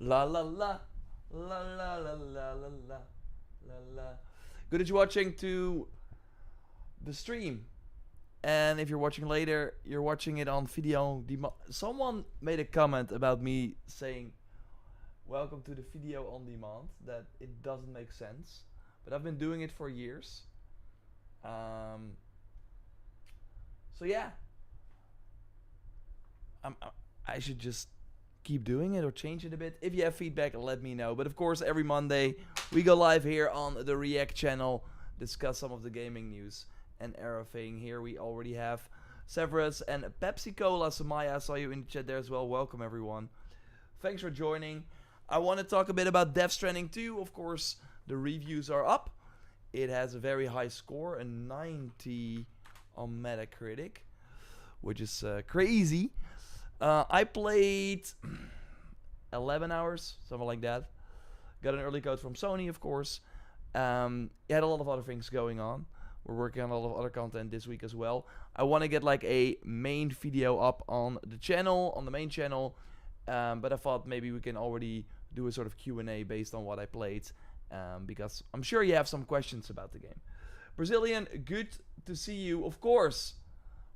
La la la. La la la la la la la la. Good that you're watching to the stream. And if you're watching later, you're watching it on video on demand. Someone made a comment about me saying, welcome to the video on demand, that it doesn't make sense. But I've been doing it for years. Um, so yeah, I'm, I should just keep doing it or change it a bit. If you have feedback, let me know. But of course, every Monday we go live here on the React channel, discuss some of the gaming news and everything. Here we already have Severus and Pepsi Cola. Samaya, I saw you in the chat there as well. Welcome everyone. Thanks for joining. I want to talk a bit about Death Stranding 2. Of course, the reviews are up. It has a very high score, a 90 on Metacritic, which is crazy. I played 11 hours, something like that. Got an early code from Sony, of course. It had a lot of other things going on. We're working on a lot of other content this week as well. I want to get like a main video up on the channel, on the main channel. But I thought maybe we can already do a sort of Q&A based on what I played. Because I'm sure you have some questions about the game. Brazilian, good to see you. Of course,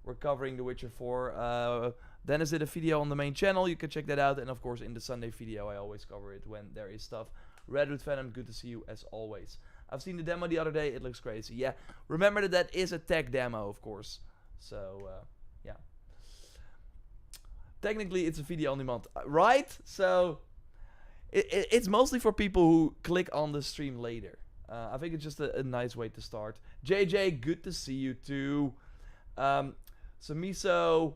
we're covering The Witcher 4. Dennis did a video on the main channel. You can check that out. And of course, in the Sunday video, I always cover it when there is stuff. Redwood Venom, good to see you as always. I've seen the demo the other day. It looks crazy. Yeah, remember that is a tech demo, of course. So, yeah. Technically, it's a video on demand, right? So, it's mostly for people who click on the stream later. I think it's just a nice way to start. JJ, good to see you too. Samiso,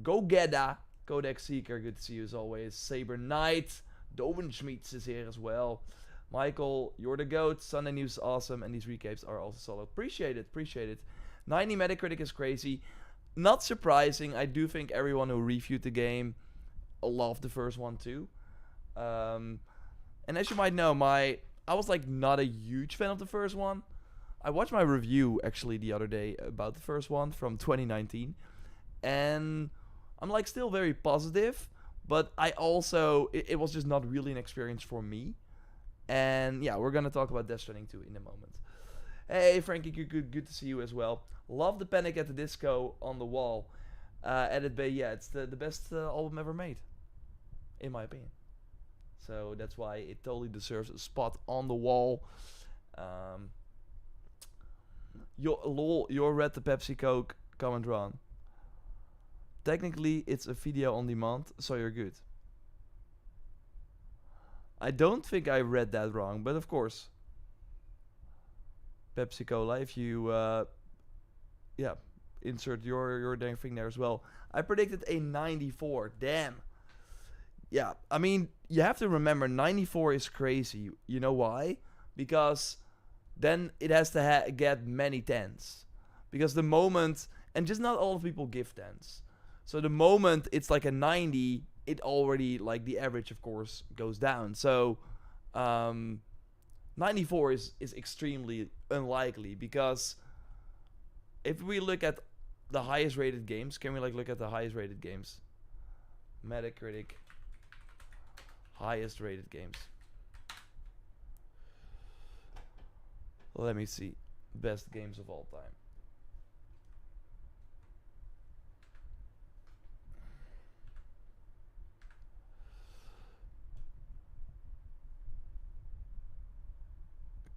Gogeda, Codex Seeker, good to see you as always. Saber Knight, Dovenschmieds is here as well. Michael, you're the GOAT. Sunday News is awesome, and these recaps are also solid. Appreciate it, appreciate it. 90 Metacritic is crazy. Not surprising. I do think everyone who reviewed the game loved the first one too. And as you might know, I was like not a huge fan of the first one. I watched my review actually the other day about the first one from 2019, and I'm like still very positive, but I also it was just not really an experience for me. And yeah, we're gonna talk about Death Stranding 2 in a moment. Hey Frankie, good to see you as well. Love the Panic at the Disco on the Wall. Edit Bay, yeah, it's the best album ever made, in my opinion. So that's why it totally deserves a spot on the wall. You're read the Pepsi Coke comment wrong. Technically, it's a video on demand, so you're good. I don't think I read that wrong, but of course. Pepsi Cola, if you, yeah, insert your dang thing there as well. I predicted a 94, damn. Yeah, I mean, you have to remember 94 is crazy. You know why? Because then it has to get many 10s. Because the moment, and just not all of people give 10s. So the moment it's like a 90, it already, like the average of course, goes down. So 94 is extremely unlikely, because if we look at the highest rated games, can we like look at the highest rated games? Metacritic. Highest rated games. Let me see. Best games of all time.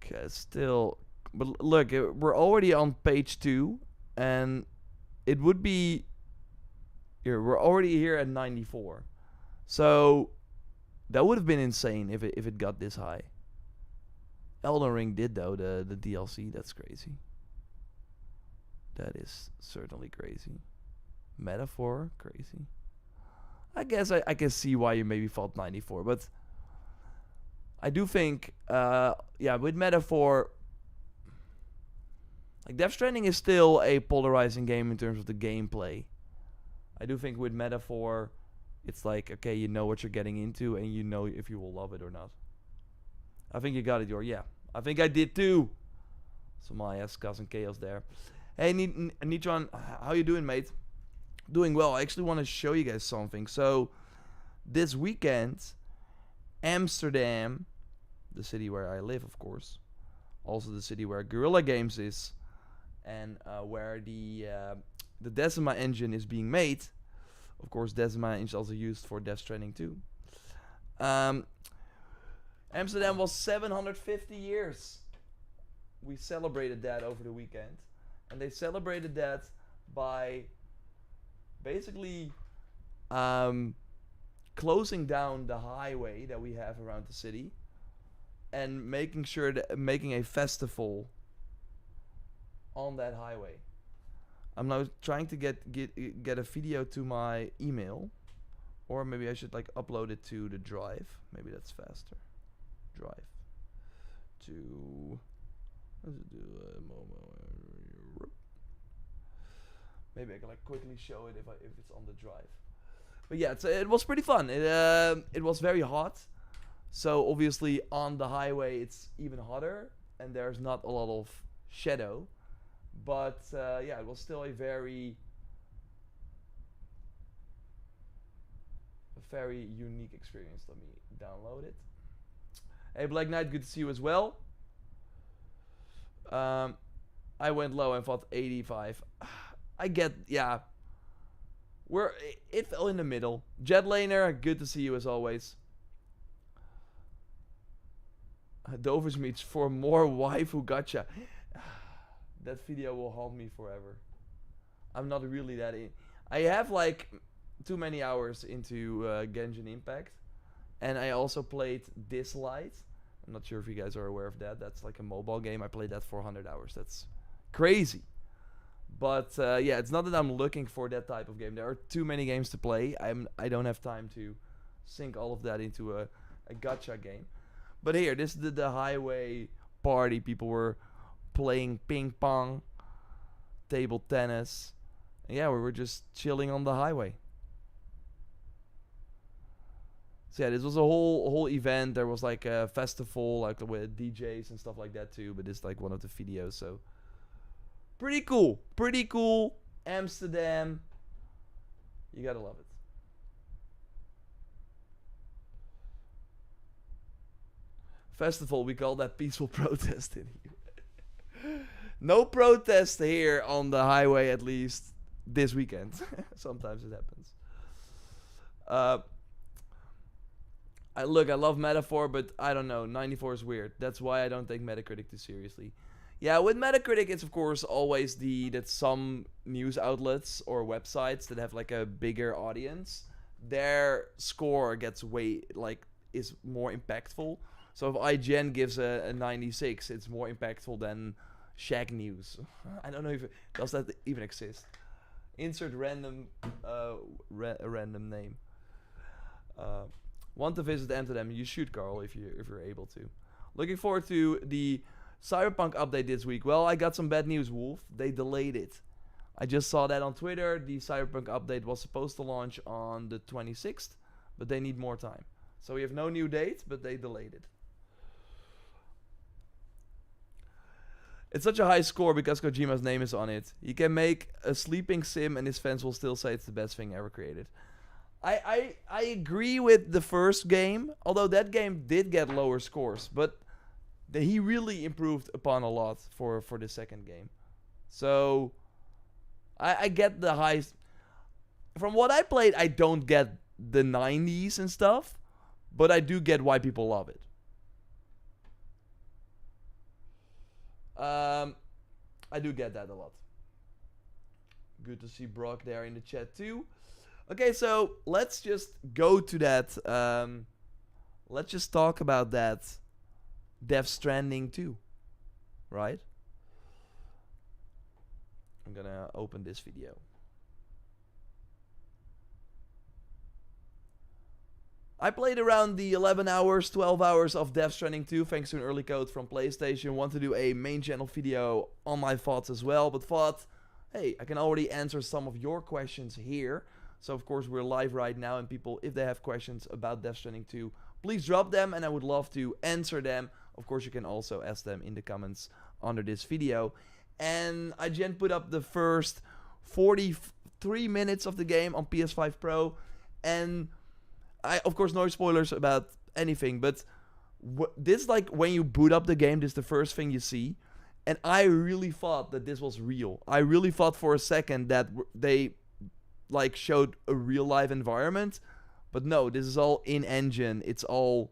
Okay, still. But look, we're already on page 2. And it would be. Here, we're already here at 94. So that would have been insane if it got this high. Elden Ring did though, the DLC. That's crazy. That is certainly crazy. Metaphor, crazy. I guess I can see why you maybe thought 94, but I do think, yeah, with Metaphor, like Death Stranding is still a polarizing game in terms of the gameplay. I do think with Metaphor, it's like, okay, you know what you're getting into, and you know if you will love it or not. I think you got it, yeah. I think I did too. So my ass cousin Chaos there. Hey, Nitron, how you doing, mate? Doing well. I actually want to show you guys something. So, this weekend, Amsterdam, the city where I live, of course, also the city where Guerrilla Games is, and where the Decima engine is being made. Of course, Decima is also used for Death Stranding 2. Amsterdam was 750 years. We celebrated that over the weekend. And they celebrated that by basically closing down the highway that we have around the city and making a festival on that highway. I'm now trying to get a video to my email, or maybe I should like upload it to the drive. Maybe that's faster. Drive to maybe I can like quickly show it if it's on the drive. But yeah, it was pretty fun. It was very hot, so obviously on the highway it's even hotter, and there's not a lot of shadow. But yeah, it was still a very unique experience. Let me download it. Hey, Black Knight, good to see you as well. I went low and thought 85. I get, yeah. It fell in the middle. Jetlaner, good to see you as always. Dovers meets for more waifu gacha. That video will haunt me forever. I'm not really that in. I have like too many hours into Genshin Impact. And I also played Dislight. I'm not sure if you guys are aware of that. That's like a mobile game. I played that for 100 hours. That's crazy. But yeah, it's not that I'm looking for that type of game. There are too many games to play. I don't have time to sink all of that into a gacha game. But here, this is the highway party. People were playing ping pong, table tennis. And yeah, we were just chilling on the highway. So yeah, this was a whole event. There was like a festival, like with DJs and stuff like that too. But it's like one of the videos, so pretty cool. Pretty cool. Amsterdam, you gotta love it. Festival, we call that peaceful protest in here. No protest here on the highway, at least this weekend. Sometimes it happens. I love Metaphor, but I don't know. 94 is weird. That's why I don't take Metacritic too seriously. Yeah, with Metacritic, it's of course always that some news outlets or websites that have like a bigger audience, their score gets is more impactful. So if IGN gives a 96, it's more impactful than Shag News. I don't know if does that even exist. Insert random random name. Want to visit Amsterdam? You should, Carl, if you're able to. Looking forward to the Cyberpunk update this week. Well, I got some bad news, Wolf. They delayed it. I just saw that on Twitter. The Cyberpunk update was supposed to launch on the 26th, but they need more time. So we have no new date, but they delayed it. It's such a high score because Kojima's name is on it. He can make a sleeping sim and his fans will still say it's the best thing ever created. I agree with the first game, although that game did get lower scores, but he really improved upon a lot for the second game. So I get the highs. From what I played, I don't get the 90s and stuff, but I do get why people love it. I do get that a lot. Good to see Brock there in the chat too. Okay, so let's just go to that. Let's just talk about that Death Stranding 2, right? I'm gonna open this video. I played around the 11 hours, 12 hours of Death Stranding 2 thanks to an early code from PlayStation. Want to do a main channel video on my thoughts as well, but thought, hey, I can already answer some of your questions here. So of course we're live right now, and people, if they have questions about Death Stranding 2, please drop them and I would love to answer them. Of course you can also ask them in the comments under this video. And I just put up the first 43 minutes of the game on PS5 Pro, and of course, no spoilers about anything, but this, like, when you boot up the game, this is the first thing you see. And I really thought that this was real. I really thought for a second that they, like, showed a real life environment. But no, this is all in-engine. It's all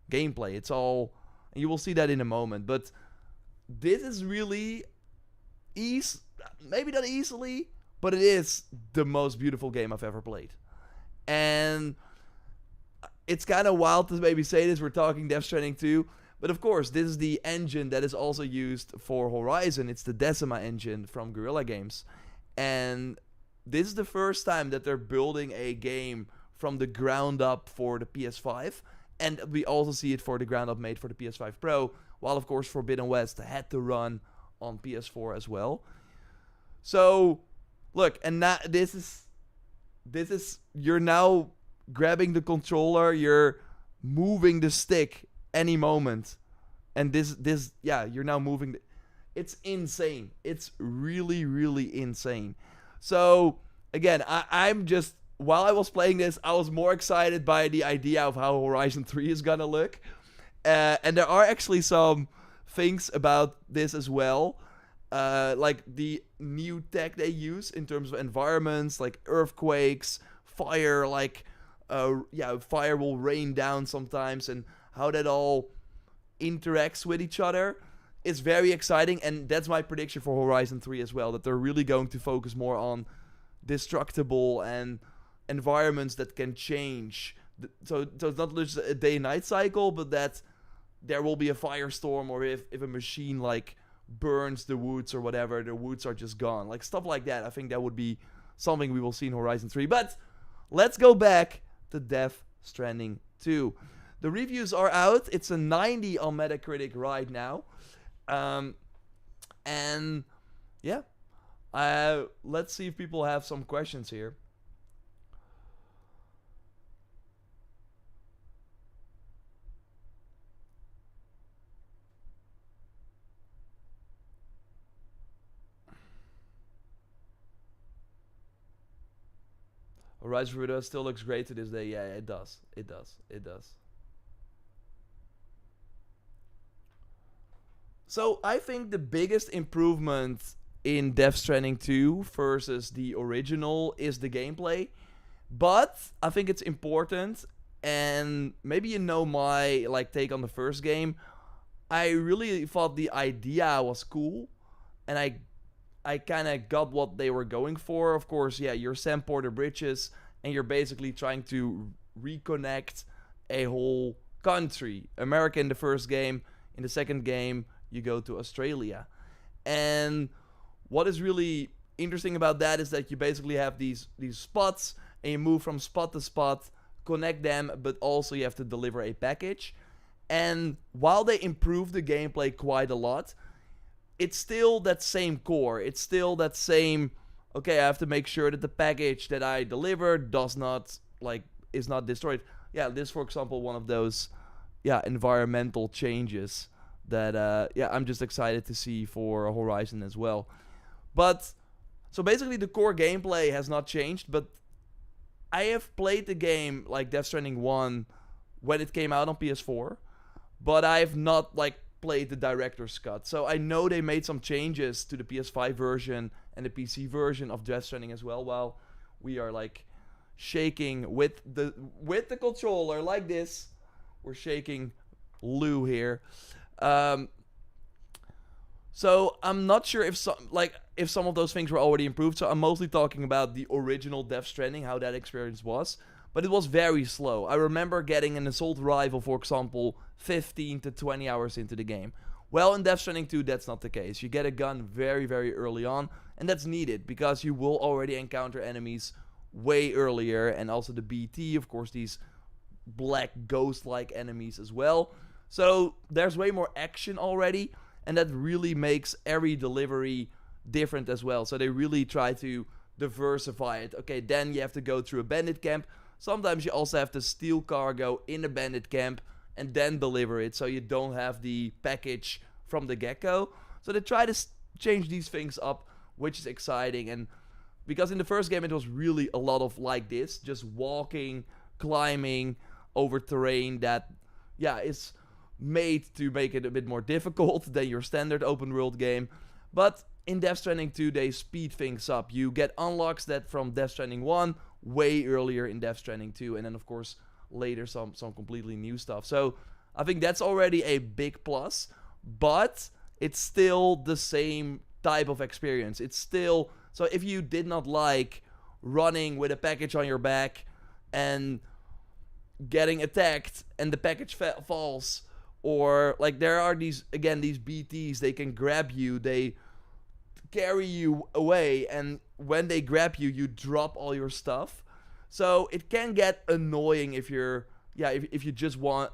gameplay. It's all... And you will see that in a moment. But this is really... maybe not easily, but it is the most beautiful game I've ever played. And it's kind of wild to maybe say this. We're talking Death Stranding 2. But of course, this is the engine that is also used for Horizon. It's the Decima engine from Guerrilla Games. And this is the first time that they're building a game from the ground up for the PS5. And we also see it for the ground up made for the PS5 Pro. While, of course, Forbidden West had to run on PS4 as well. So, look, and now this is, you're now grabbing the controller, you're moving the stick any moment, and you're now moving. It's insane. It's really, really insane. So again, I'm just, while I was playing this, I was more excited by the idea of how Horizon 3 is gonna look, and there are actually some things about this as well, like the new tech they use in terms of environments, like earthquakes, fire, like fire will rain down sometimes, and how that all interacts with each other is very exciting. And that's my prediction for Horizon 3 as well, that they're really going to focus more on destructible and environments that can change. So it's not just a day-night cycle, but that there will be a firestorm, or if a machine like burns the woods or whatever, the woods are just gone. Like stuff like that. I think that would be something we will see in Horizon 3. But let's go back to Death Stranding 2. The reviews are out. It's a 90 on Metacritic right now. And yeah, let's see if people have some questions here. Horizon Zero Dawn still looks great to this day. Yeah, it does. It does. It does. So I think the biggest improvement in Death Stranding 2 versus the original is the gameplay. But I think it's important, and maybe you know my take on the first game. I really thought the idea was cool, and I kind of got what they were going for. Of course, yeah, you're Sam Porter Bridges, and you're basically trying to reconnect a whole country. America in the first game. In the second game, you go to Australia. And what is really interesting about that is that you basically have these spots, and you move from spot to spot, connect them, but also you have to deliver a package. And while they improve the gameplay quite a lot, it's still that same core. It's still that same, okay, I have to make sure that the package that I deliver is not destroyed. Yeah, this, for example, one of those environmental changes that I'm just excited to see for Horizon as well. But so basically the core gameplay has not changed, but I have played the game like Death Stranding 1 when it came out on PS4, but I have not played the director's cut. So I know they made some changes to the PS5 version and the PC version of Death Stranding as well, while we are shaking with the controller like this. We're shaking Lou here. So I'm not sure if some of those things were already improved. So I'm mostly talking about the original Death Stranding, how that experience was. But it was very slow. I remember getting an assault rifle, for example, 15 to 20 hours into the game. Well, in Death Stranding 2, that's not the case. You get a gun very, very early on, and that's needed because you will already encounter enemies way earlier, and also the BT, of course, these black ghost-like enemies as well. So there's way more action already, and that really makes every delivery different as well. So they really try to diversify it. Okay, then you have to go through a bandit camp. Sometimes you also have to steal cargo in a bandit camp and then deliver it, so you don't have the package from the get-go. So they try to change these things up, which is exciting. And because in the first game it was really a lot of like this, just walking, climbing, over terrain that, yeah, is made to make it a bit more difficult than your standard open world game. But in Death Stranding 2, they speed things up. You get unlocks that from Death Stranding 1 way earlier in Death Stranding 2, and then of course later some completely new stuff. So I think that's already a big plus, but it's still the same type of experience. It's still, so if you did not like running with a package on your back and getting attacked and the package falls, or like there are these BTs, they can grab you, they carry you away, and when they grab you, you drop all your stuff. So it can get annoying if you're, if you just want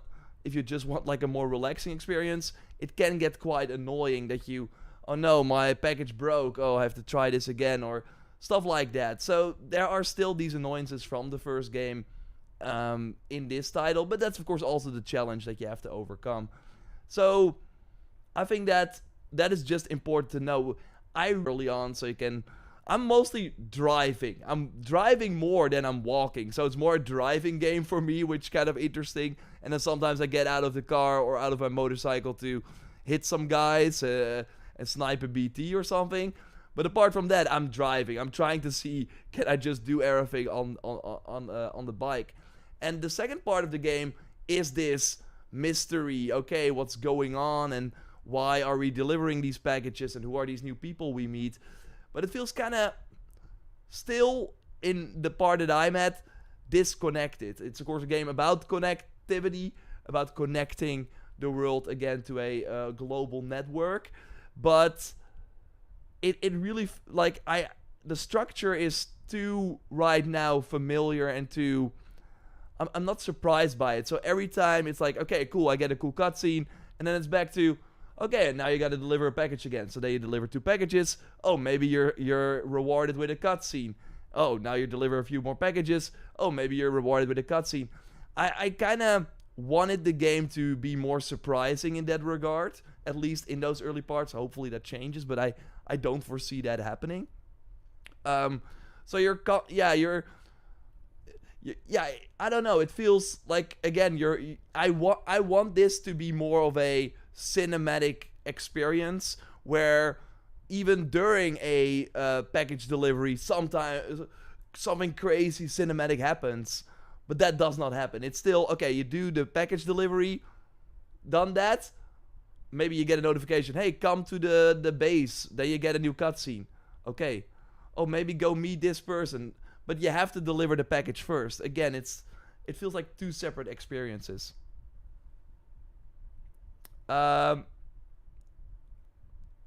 like a more relaxing experience. It can get quite annoying that you, oh no, my package broke, oh, I have to try this again, or stuff like that. So there are still these annoyances from the first game in this title, but that's of course also the challenge that you have to overcome. So I think that is just important to know. Early on, so you can, I'm mostly driving. I'm driving more than I'm walking, so it's more a driving game for me, which kind of interesting. And then sometimes I get out of the car or out of my motorcycle to hit some guys and snipe a BT or something. But apart from that, I'm driving. I'm trying to see, can I just do everything on the bike. And the second part of the game is this mystery. Okay, what's going on, and why are we delivering these packages, and who are these new people we meet? But it feels kind of still, in the part that I'm at, disconnected. It's of course a game about connectivity, about connecting the world again to a global network. But it really, like, the structure is too right now familiar and too, I'm not surprised by it. So every time it's like, okay, cool, I get a cool cutscene, and then it's back to, okay, now you gotta deliver a package again. So then you deliver 2 packages. Oh, maybe you're rewarded with a cutscene. Oh, now you deliver a few more packages. Oh, maybe you're rewarded with a cutscene. I kind of wanted the game to be more surprising in that regard, at least in those early parts. Hopefully that changes, but I don't foresee that happening. So I don't know. It feels like, again, I want this to be more of a cinematic experience where even during a package delivery, sometimes something crazy cinematic happens, but that does not happen. It's still, okay, you do the package delivery, done that, maybe you get a notification, hey, come to the base, then you get a new cutscene. Okay, oh, maybe go meet this person, but you have to deliver the package first. Again, it feels like 2 separate experiences. Are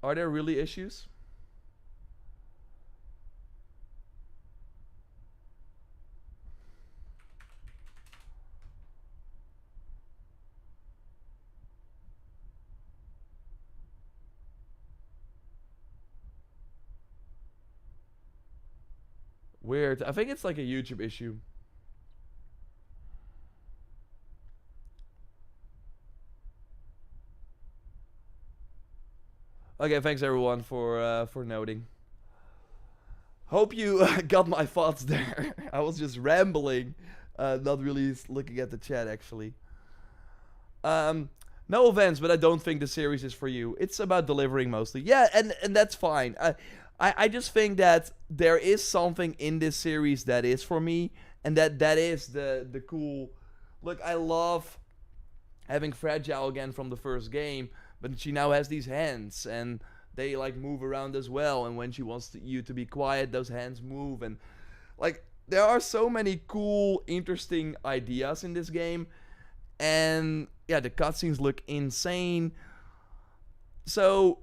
there really issues? Weird. I think it's like a YouTube issue. Okay, thanks everyone for noting. Hope you got my thoughts there. I was just rambling, not really looking at the chat actually. No offense, but I don't think the series is for you. It's about delivering mostly. Yeah, and that's fine. I just think that there is something in this series that is for me, and that is the cool. Look, I love having Fragile again from the first game, but she now has these hands, and they like move around as well. And when she wants you to be quiet, those hands move, and like there are so many cool, interesting ideas in this game. And yeah, the cutscenes look insane. So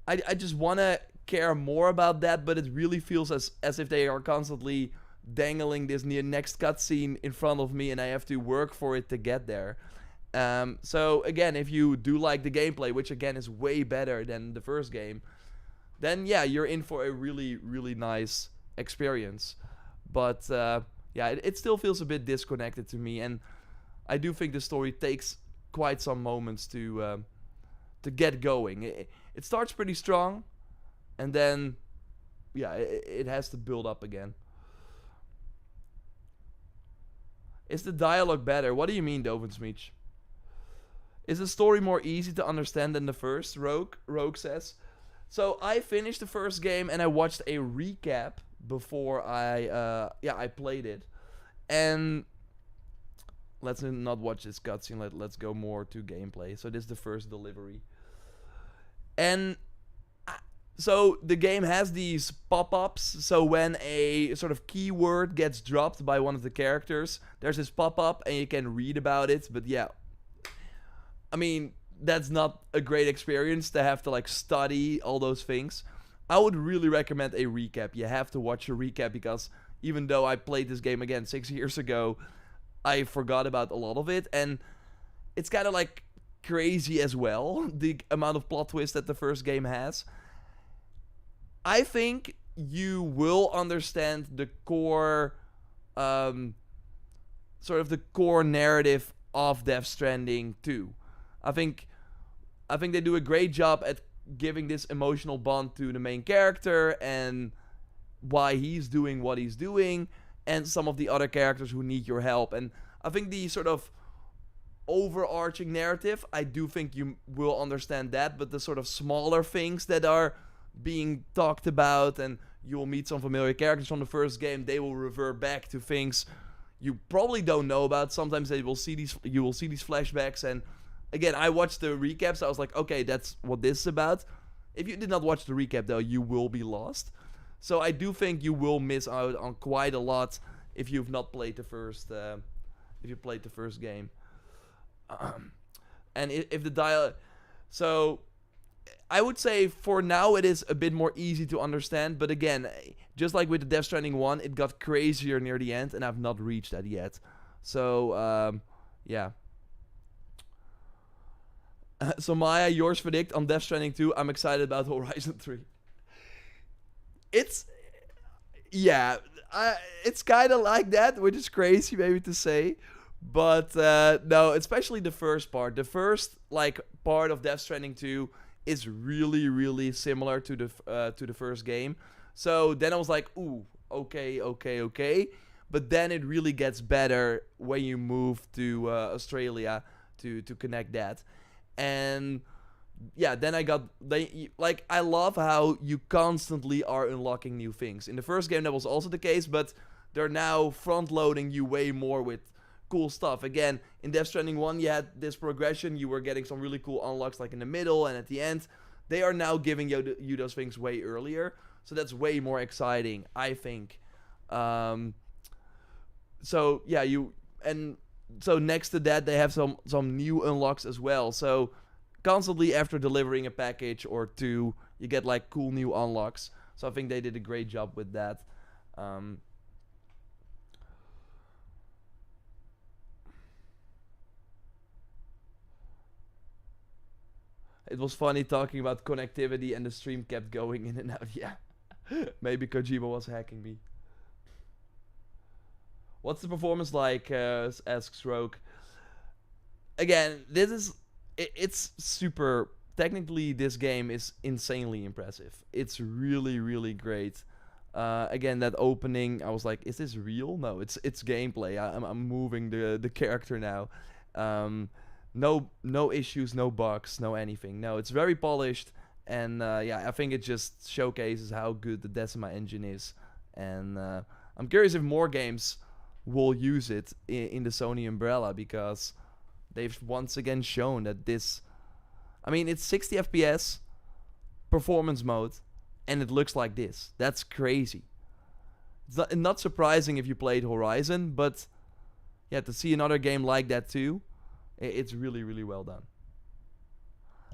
I just want to care more about that, but it really feels as if they are constantly dangling this next cutscene in front of me, and I have to work for it to get there. So again, if you do like the gameplay, which again is way better than the first game, then yeah, you're in for a really, really nice experience. But yeah, it still feels a bit disconnected to me, and I do think the story takes quite some moments to get going. It starts pretty strong, and then yeah, it has to build up again. Is the dialogue better? What do you mean, Dovensmeech? Is the story more easy to understand than the first? Rogue says. So I finished the first game and I watched a recap before I played it. And let's not watch this cutscene. Let's go more to gameplay. So this is the first delivery. And so the game has these pop-ups. So when a sort of keyword gets dropped by one of the characters, there's this pop-up and you can read about it. But yeah, I mean, that's not a great experience to have to like study all those things. I would really recommend a recap. You have to watch a recap because even though I played this game again 6 years ago, I forgot about a lot of it. And it's kind of like crazy as well, the amount of plot twists that the first game has. I think you will understand the core, sort of the core narrative of Death Stranding 2. I think they do a great job at giving this emotional bond to the main character and why he's doing what he's doing, and some of the other characters who need your help. And I think the sort of overarching narrative, I do think you will understand that, but the sort of smaller things that are being talked about, and you'll meet some familiar characters from the first game, they will revert back to things you probably don't know about. Sometimes you will see these flashbacks, and again, I watched the recaps. I was like, okay, that's what this is about. If you did not watch the recap, though, you will be lost. So I do think you will miss out on quite a lot if you've not played the first. If you played the first game, and if the dial, so I would say for now it is a bit more easy to understand. But again, just like with the Death Stranding 1, it got crazier near the end, and I've not reached that yet. So yeah. So Maya, yours verdict on Death Stranding 2. I'm excited about Horizon 3. It's kind of like that, which is crazy maybe to say, but no, especially the first part. The first like part of Death Stranding 2 is really, really similar to the first game. So then I was like, ooh, okay. But then it really gets better when you move to Australia to connect that. And yeah, then I love how you constantly are unlocking new things. In the first game that was also the case, but they're now front loading you way more with cool stuff. Again, in Death Stranding 1 you had this progression, you were getting some really cool unlocks like in the middle and at the end. They are now giving you those things way earlier, so that's way more exciting, I think. So yeah, so next to that, they have some new unlocks as well. So constantly after delivering a package or two, you get like cool new unlocks. So I think they did a great job with that. It was funny talking about connectivity and the stream kept going in and out. Yeah, maybe Kojima was hacking me. What's the performance like? Asks Rogue. Again, it's super. Technically, this game is insanely impressive. It's really, really great. Again, that opening, I was like, is this real? No, it's gameplay. I'm moving the character now. No issues, no bugs, no anything. No, it's very polished. And yeah, I think it just showcases how good the Decima engine is. And I'm curious if more games will use it in the Sony umbrella, because they've once again shown that this, I mean, it's 60 FPS performance mode and it looks like this. That's crazy. It's not surprising if you played Horizon, but yeah, to see another game like that too, it's really, really well done.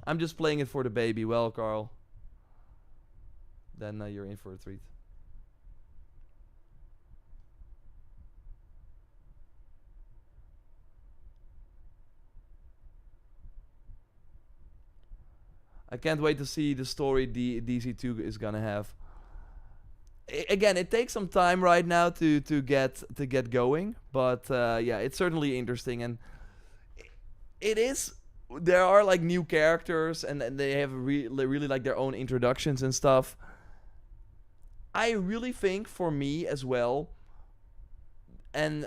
I'm just playing it for the baby. Well, Carl, then you're in for a treat. I can't wait to see the story DC2 is gonna have. Again, it takes some time right now to get going, but yeah, it's certainly interesting, and it is. There are like new characters, and they have really like their own introductions and stuff. I really think for me as well, and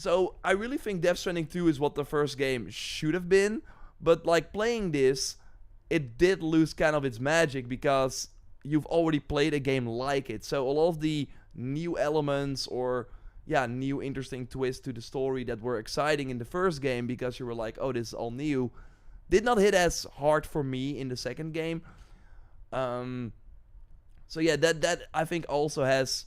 So I really think Death Stranding 2 is what the first game should have been, but like playing this, it did lose kind of its magic because you've already played a game like it. So a lot of the new elements or new interesting twists to the story that were exciting in the first game because you were like, oh, this is all new, did not hit as hard for me in the second game. So yeah, that I think also has.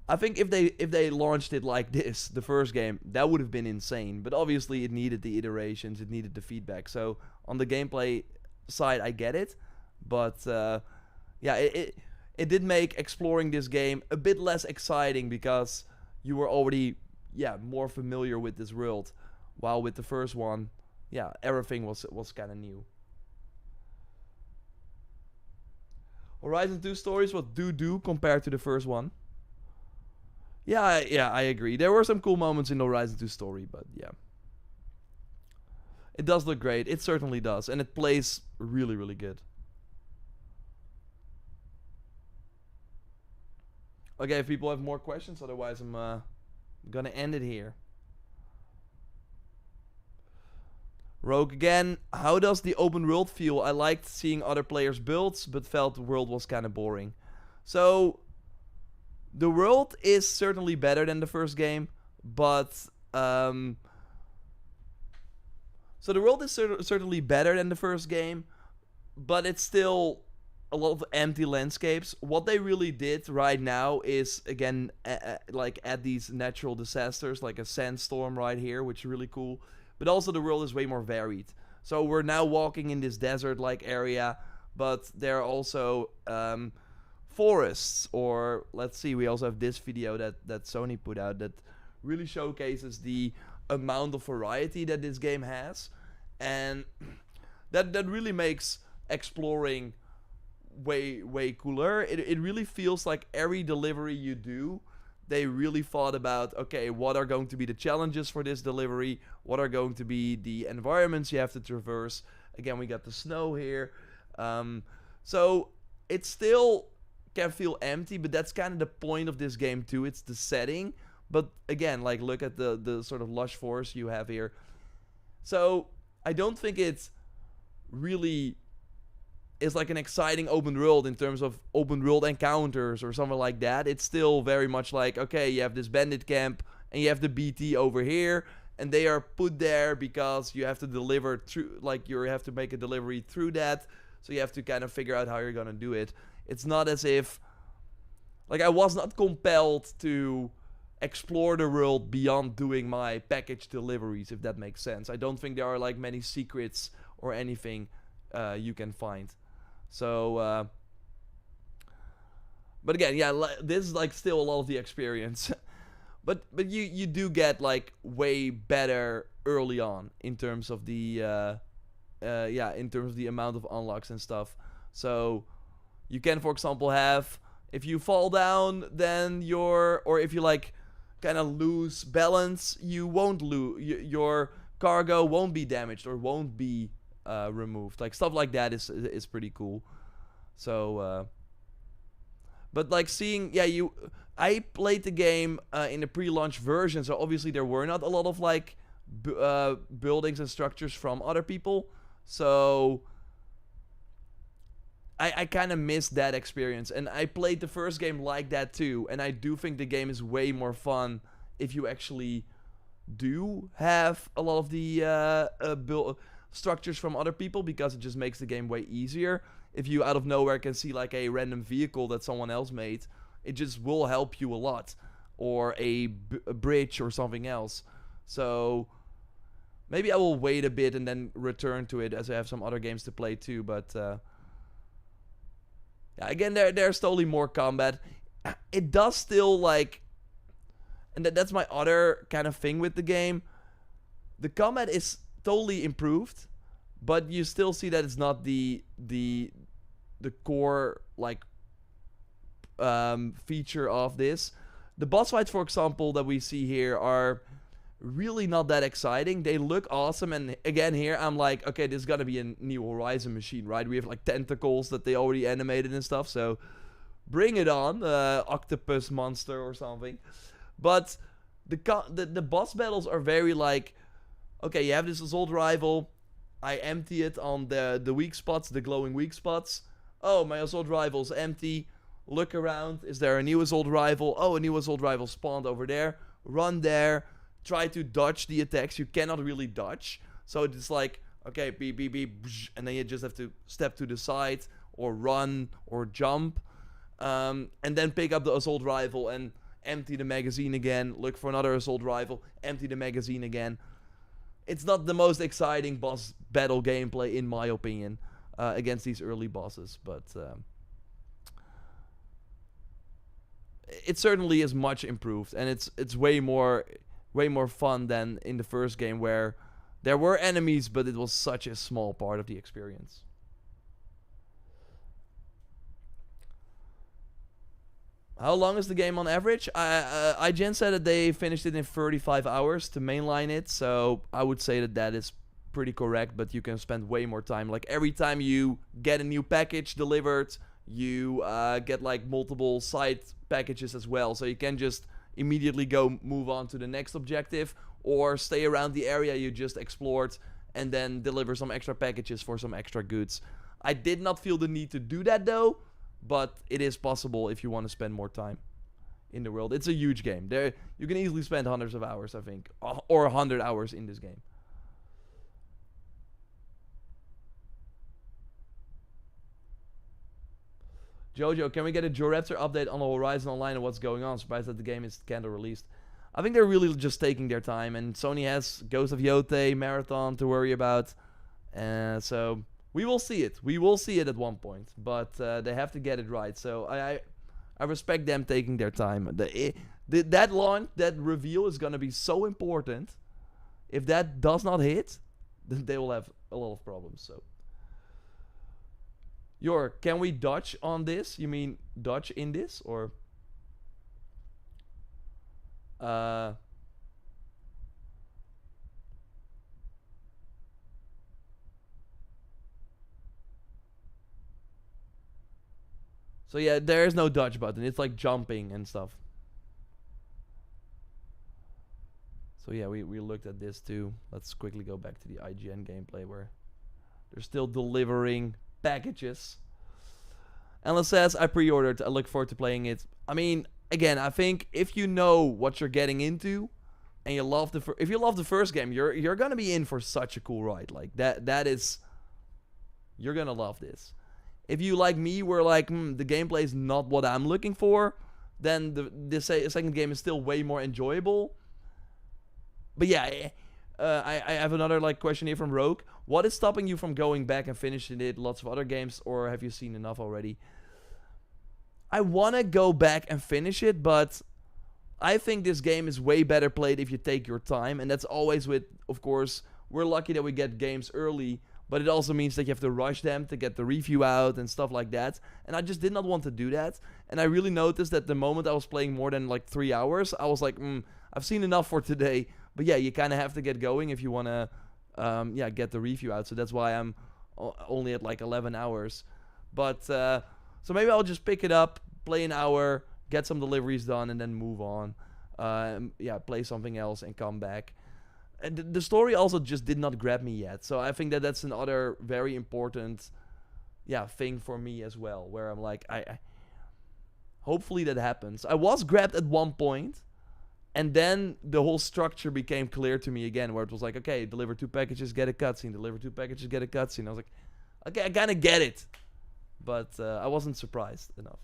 I think if they launched it like this, the first game, that would have been insane. But obviously, it needed the iterations, it needed the feedback. So on the gameplay side, I get it, but it did make exploring this game a bit less exciting because you were already more familiar with this world, while with the first one, everything was kind of new. Horizon 2 stories was do compared to the first one. Yeah, I agree. There were some cool moments in the Horizon 2 story, but yeah. It does look great. It certainly does. And it plays really, really good. Okay, if people have more questions, otherwise I'm gonna end it here. Rogue again. How does the open world feel? I liked seeing other players' builds, but felt the world was kind of boring. So the world is certainly better than the first game, but so the world is certainly better than the first game, but it's still a lot of empty landscapes. What they really did right now is again like add these natural disasters, like a sandstorm right here, which is really cool. But also the world is way more varied. So we're now walking in this desert-like area, but there are also forests, or let's see, we also have this video that Sony put out that really showcases the amount of variety that this game has, and that really makes exploring way cooler. It really feels like every delivery you do, they really thought about, okay, what are going to be the challenges for this delivery, what are going to be the environments you have to traverse. Again, we got the snow here, so it's still can feel empty, but that's kind of the point of this game too. It's the setting, but again, like look at the sort of lush forest you have here. So I don't think it's really is like an exciting open world in terms of open world encounters or something like that. It's still very much like, okay, you have this bandit camp and you have the BT over here, and they are put there because you have to deliver through, like you have to make a delivery through that, so you have to kind of figure out how you're gonna do it. It's not as if, like, I was not compelled to explore the world beyond doing my package deliveries, if that makes sense. I don't think there are like many secrets or anything you can find. So, but again, this is like still a lot of the experience. but you do get like way better early on in terms of the in terms of the amount of unlocks and stuff. So you can, for example, have, if you fall down, then or if you like kind of lose balance, you won't lose, your cargo won't be damaged or won't be removed. Like stuff like that is pretty cool. So but like seeing, I played the game in the pre-launch version, so obviously there were not a lot of like buildings and structures from other people, so I kind of missed that experience. And I played the first game like that too, and I do think the game is way more fun if you actually do have a lot of the build structures from other people, because it just makes the game way easier. If you out of nowhere can see like a random vehicle that someone else made, it just will help you a lot, or a bridge or something else. So maybe I will wait a bit and then return to it, as I have some other games to play too. But again, there's totally more combat. It does still like, and that's my other kind of thing with the game. The combat is totally improved, but you still see that it's not the core like feature of this. The boss fights, for example, that we see here are really not that exciting. They look awesome, and again here I'm like, okay, this is gonna be a new Horizon machine, right? We have like tentacles that they already animated and stuff, so bring it on, octopus monster or something. But The boss battles are very like, okay, you have this assault rifle. I empty it on the weak spots, the glowing weak spots. Oh, my assault rifle's empty. Look around. Is there a new assault rifle? Oh, a new assault rifle spawned over there. Run there. Try to dodge the attacks. You cannot really dodge. So it's like, okay, beep, beep, beep, and then you just have to step to the side or run or jump. And then pick up the assault rifle and empty the magazine again. Look for another assault rifle. Empty the magazine again. It's not the most exciting boss battle gameplay, in my opinion, against these early bosses. But it certainly is much improved, and it's way more fun than in the first game, where there were enemies, but it was such a small part of the experience. How long is the game on average? IGN said that they finished it in 35 hours to mainline it, so I would say that that is pretty correct, but you can spend way more time. Like, every time you get a new package delivered, you get like multiple side packages as well, so you can just immediately go move on to the next objective, or stay around the area you just explored and then deliver some extra packages for some extra goods. I did not feel the need to do that though, but it is possible if you want to spend more time in the world. It's a huge game. There, you can easily spend hundreds of hours, I think, or 100 hours in this game. Jojo, can we get a JorRaptor update on the Horizon Online and what's going on? Surprised that the game is kind of released. I think they're really just taking their time, and Sony has Ghost of Yotei Marathon to worry about. So we will see it. We will see it at one point, but they have to get it right. So I respect them taking their time. That launch, that reveal is gonna be so important. If that does not hit, then they will have a lot of problems. So, can we dodge on this? You mean dodge in this, or? So yeah, there is no dodge button. It's like jumping and stuff. So yeah, we looked at this too. Let's quickly go back to the IGN gameplay where they're still delivering packages. Ella says, I pre-ordered. I look forward to playing it. I mean, again, I think if you know what you're getting into, and you love if you love the first game, you're gonna be in for such a cool ride. Like that is, you're gonna love this. If you, like me, were like, the gameplay is not what I'm looking for, then the second game is still way more enjoyable. But yeah, I have another like question here from Rogue. What is stopping you from going back and finishing it? Lots of other games, or have you seen enough already? I want to go back and finish it, but I think this game is way better played if you take your time. And that's always with, of course, we're lucky that we get games early, but it also means that you have to rush them to get the review out and stuff like that. And I just did not want to do that. And I really noticed that the moment I was playing more than like 3 hours, I was like, I've seen enough for today. But yeah, you kind of have to get going if you want to get the review out. So that's why I'm only at like 11 hours. But so maybe I'll just pick it up, play an hour, get some deliveries done, and then move on. Play something else and come back. And the story also just did not grab me yet. So I think that that's another very important thing for me as well, where I'm like, I hopefully that happens. I was grabbed at one point, and then the whole structure became clear to me again, where it was like, okay, deliver 2 packages, get a cutscene. Deliver 2 packages, get a cutscene. I was like, okay, I kind of get it. But I wasn't surprised enough.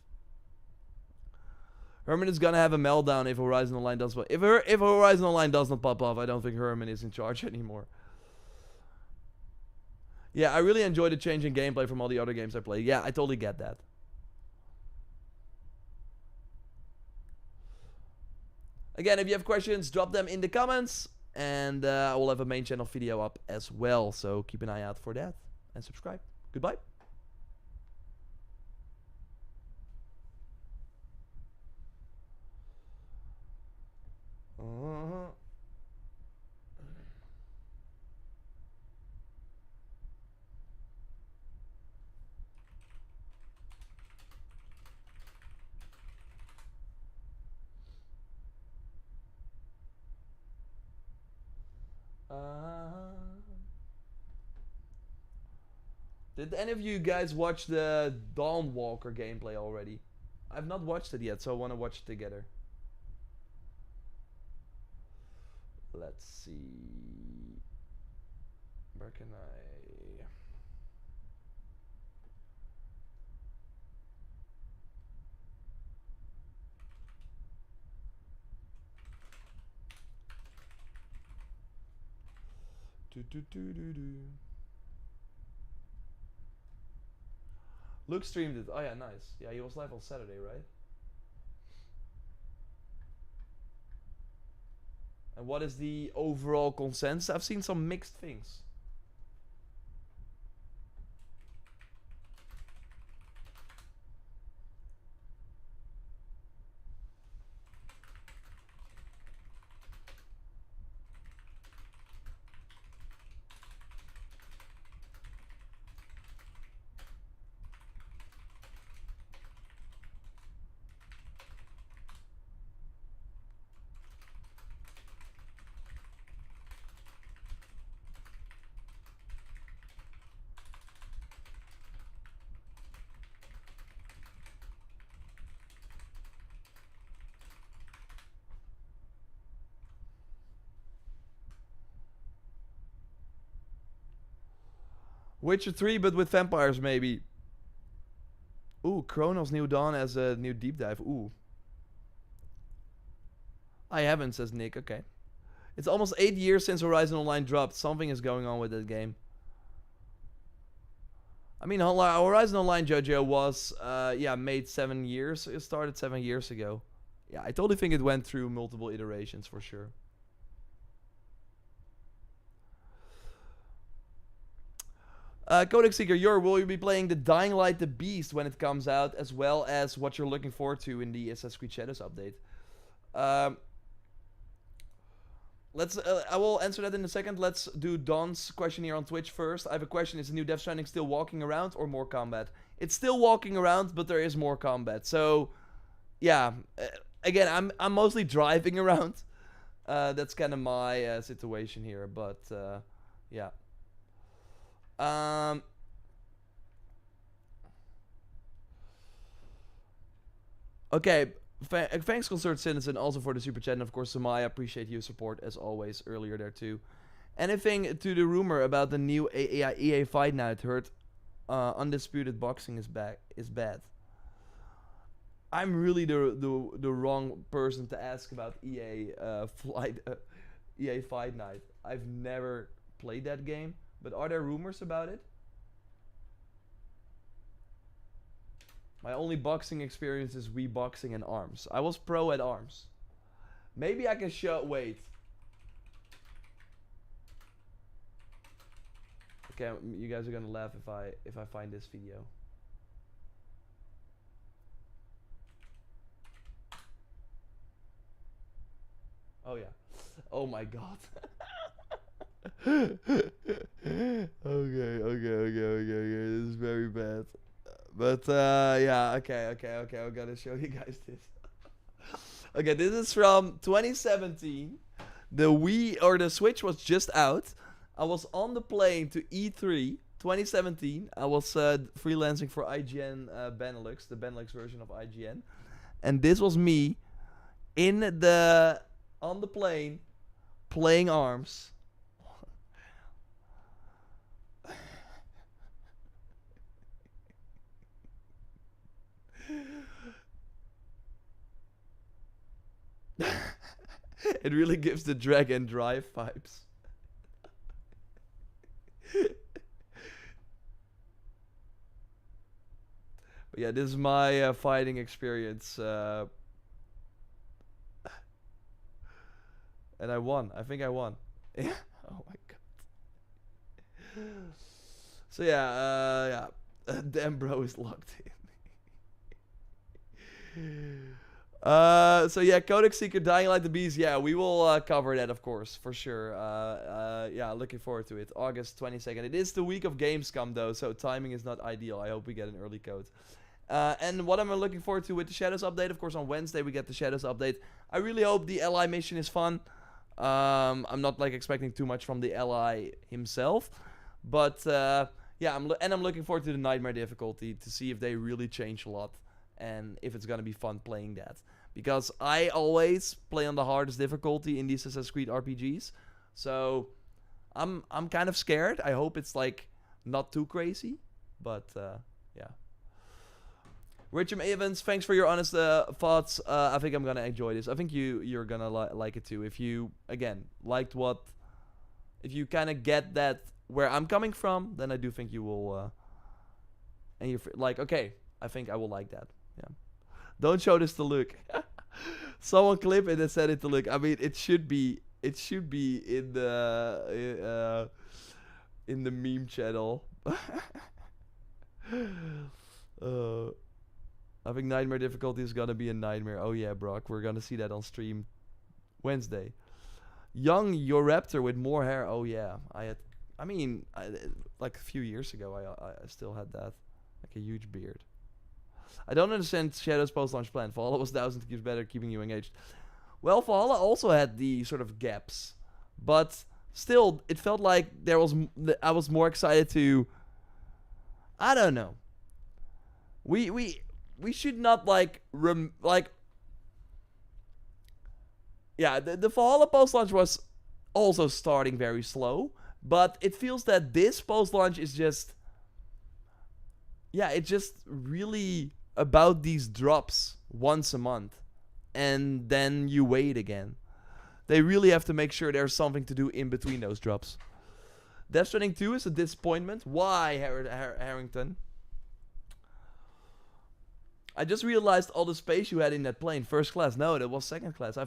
Herman is gonna have a meltdown if Horizon Online does well. If Horizon Online does not pop off, I don't think Herman is in charge anymore. Yeah, I really enjoyed the change in gameplay from all the other games I played. Yeah, I totally get that. Again, if you have questions, drop them in the comments. And I will have a main channel video up as well. So keep an eye out for that. And subscribe. Goodbye. Did any of you guys watch the Dawnwalker gameplay already? I've not watched it yet, so I want to watch it together. Let's see. Where can I... Luke streamed it. Oh yeah, nice. Yeah, he was live on Saturday, right? And what is the overall consensus? I've seen some mixed things. Witcher 3, but with vampires, maybe. Ooh, Chronos New Dawn as a new deep dive. Ooh. I haven't, says Nick. Okay. It's almost 8 years since Horizon Online dropped. Something is going on with that game. I mean, Horizon Online, JoJo, was, made 7 years. It started 7 years ago. Yeah, I totally think it went through multiple iterations for sure. Codex Seeker, will you be playing the Dying Light the Beast when it comes out, as well as what you're looking forward to in the Assassin's Creed Shadows update? I will answer that in a second. Let's do Don's question here on Twitch first. I have a question. Is the new Death Stranding still walking around or more combat? It's still walking around, but there is more combat. So, yeah. Again, I'm mostly driving around. That's kind of my situation here, but yeah. Okay, thanks, Concerned Citizen, also for the super chat, and of course, Samaya, appreciate your support as always earlier there too. Anything to the rumor about the new EA Fight Night? Heard undisputed boxing is bad. I'm really the wrong person to ask about EA Fight Night. I've never played that game. But are there rumors about it? My only boxing experience is Wii Boxing and Arms. I was pro at Arms. Maybe I can show... Wait. Okay, you guys are gonna laugh if I find this video. Oh yeah. Oh my god. okay. This is very bad. But yeah, okay. I'm gonna show you guys this. Okay, this is from 2017. The Wii or the Switch was just out. I was on the plane to E3 2017. I was freelancing for IGN Benelux, the Benelux version of IGN, and this was me on the plane playing Arms. It really gives the drag and drive vibes. But yeah, this is my fighting experience. And I won. I think I won. Yeah. Oh my god. So yeah, damn bro is locked in. So yeah, Codex Seeker, Dying Light the Beast. Yeah, we will cover that, of course, for sure. Yeah, looking forward to it. August 22nd. It is the week of Gamescom, though, so timing is not ideal. I hope we get an early code. And what am I looking forward to with the Shadows update? Of course, on Wednesday we get the Shadows update. I really hope the Ally mission is fun. I'm not like expecting too much from the Ally himself, but yeah, I'm looking forward to the nightmare difficulty to see if they really change a lot and if it's gonna be fun playing that. Because I always play on the hardest difficulty in these Assassin's Creed RPGs, so I'm kind of scared. I hope it's like not too crazy, but yeah. Richard Evans, thanks for your honest thoughts. I think I'm gonna enjoy this. I think you're gonna like it too. If you again liked if you kind of get that where I'm coming from, then I do think you will. And you're like, okay, I think I will like that. Yeah. Don't show this to Luke. Someone clip it and send it to Luke. I mean, it should be in the meme channel. I think nightmare difficulty is gonna be a nightmare. Oh yeah, Brock, we're gonna see that on stream Wednesday. Young JorRaptor with more hair. Oh yeah, like a few years ago, I still had that, like a huge beard. I don't understand Shadow's post-launch plan. Valhalla was 1,000 keeps better, keeping you engaged. Well, Valhalla also had the sort of gaps, but still, it felt like I was more excited to. I don't know. We should not yeah, the Valhalla post-launch was also starting very slow, but it feels that this post-launch is just, yeah, it's just really about these drops once a month, and then you wait again. They really have to make sure there's something to do in between those drops. Death Stranding 2 is a disappointment. Why, Harrington? I just realized all the space you had in that plane. First class. No, that was second class.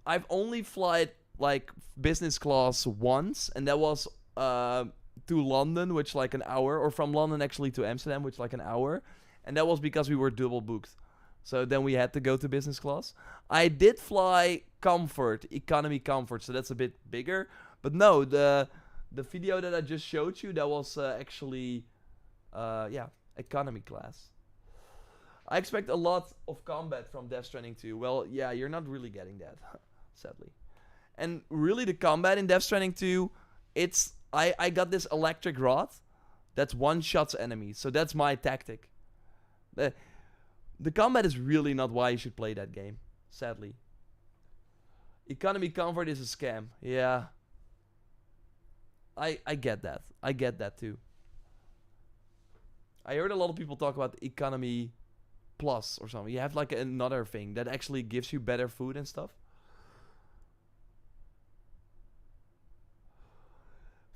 I've only flied like business class once, and that was to London, which like an hour, or from London actually to Amsterdam, which like an hour, and that was because we were double booked. So then we had to go to business class. I did fly economy comfort, so that's a bit bigger. But no, the video that I just showed you, that was actually yeah, economy class. I expect a lot of combat from Death Stranding 2. Well, yeah, you're not really getting that, sadly. And really, the combat in Death Stranding 2, it's I got this electric rod that's one-shots enemies, so that's my tactic. The combat is really not why you should play that game, sadly. Economy comfort is a scam. Yeah. I get that. I get that too. I heard a lot of people talk about economy plus or something. You have like another thing that actually gives you better food and stuff.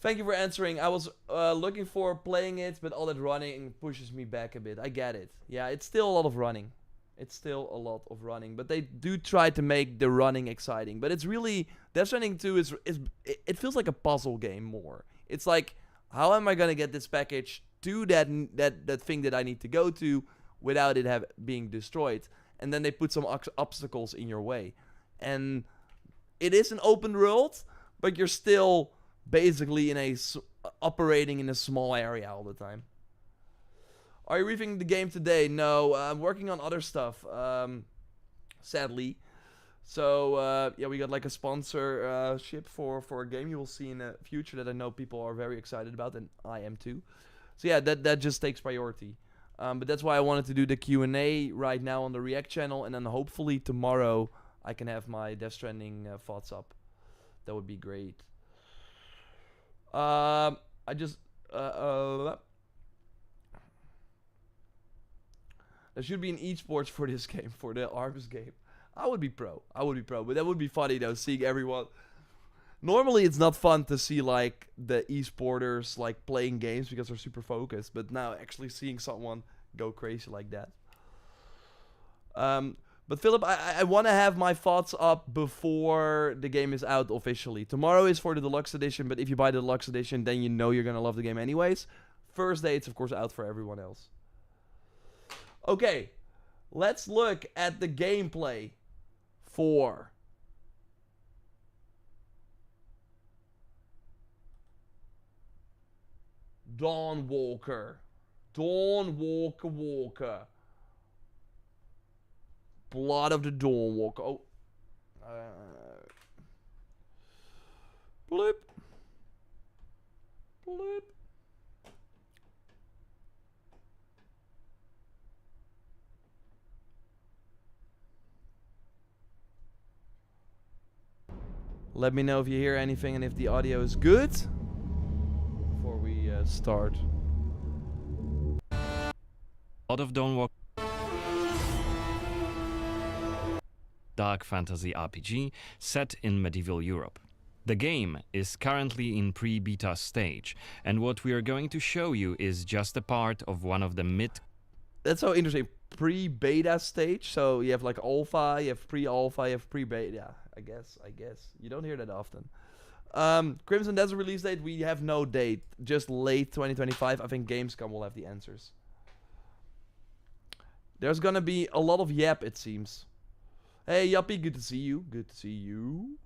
Thank you for answering. I was looking for playing it, but all that running pushes me back a bit. I get it. Yeah, it's still a lot of running. It's still a lot of running, but they do try to make the running exciting. But it's really, Death Stranding 2 it feels like a puzzle game more. It's like, how am I gonna get this package to that thing that I need to go to without it being destroyed? And then they put some obstacles in your way, and it is an open world, but you're still basically operating in a small area all the time. Are you reviewing the game today? No, I'm working on other stuff, sadly. So, yeah, we got like a sponsorship for a game you will see in the future that I know people are very excited about, and I am too. So yeah, that just takes priority. But that's why I wanted to do the Q&A right now on the React channel, and then hopefully tomorrow I can have my Death Stranding thoughts up. That would be great. I just... there should be an esports for this game, for the ARMS game. I would be pro, but that would be funny though, seeing everyone. Normally it's not fun to see like the esporters like playing games because they're super focused, but now actually seeing someone go crazy like that. But Philip, I want to have my thoughts up before the game is out officially. Tomorrow is for the deluxe edition, but if you buy the deluxe edition, then you know you're gonna love the game anyways. Thursday it's of course out for everyone else. Okay, let's look at the gameplay for Dawnwalker. Walker. Blood of the Dawnwalker. Oh. Bloop. Bloop. Let me know if you hear anything and if the audio is good before we start. Blood of Dawn dark fantasy RPG set in medieval Europe. The game is currently in pre-beta stage, and what we are going to show you is just a part of one of the That's so interesting. Pre-beta stage. So you have like alpha, you have pre-alpha, you have pre-beta. Yeah, I guess. You don't hear that often. Crimson Desert release date, we have no date. Just late 2025. I think Gamescom will have the answers. There's gonna be a lot of yap, it seems. Hey, Yappy, good to see you. Good to see you.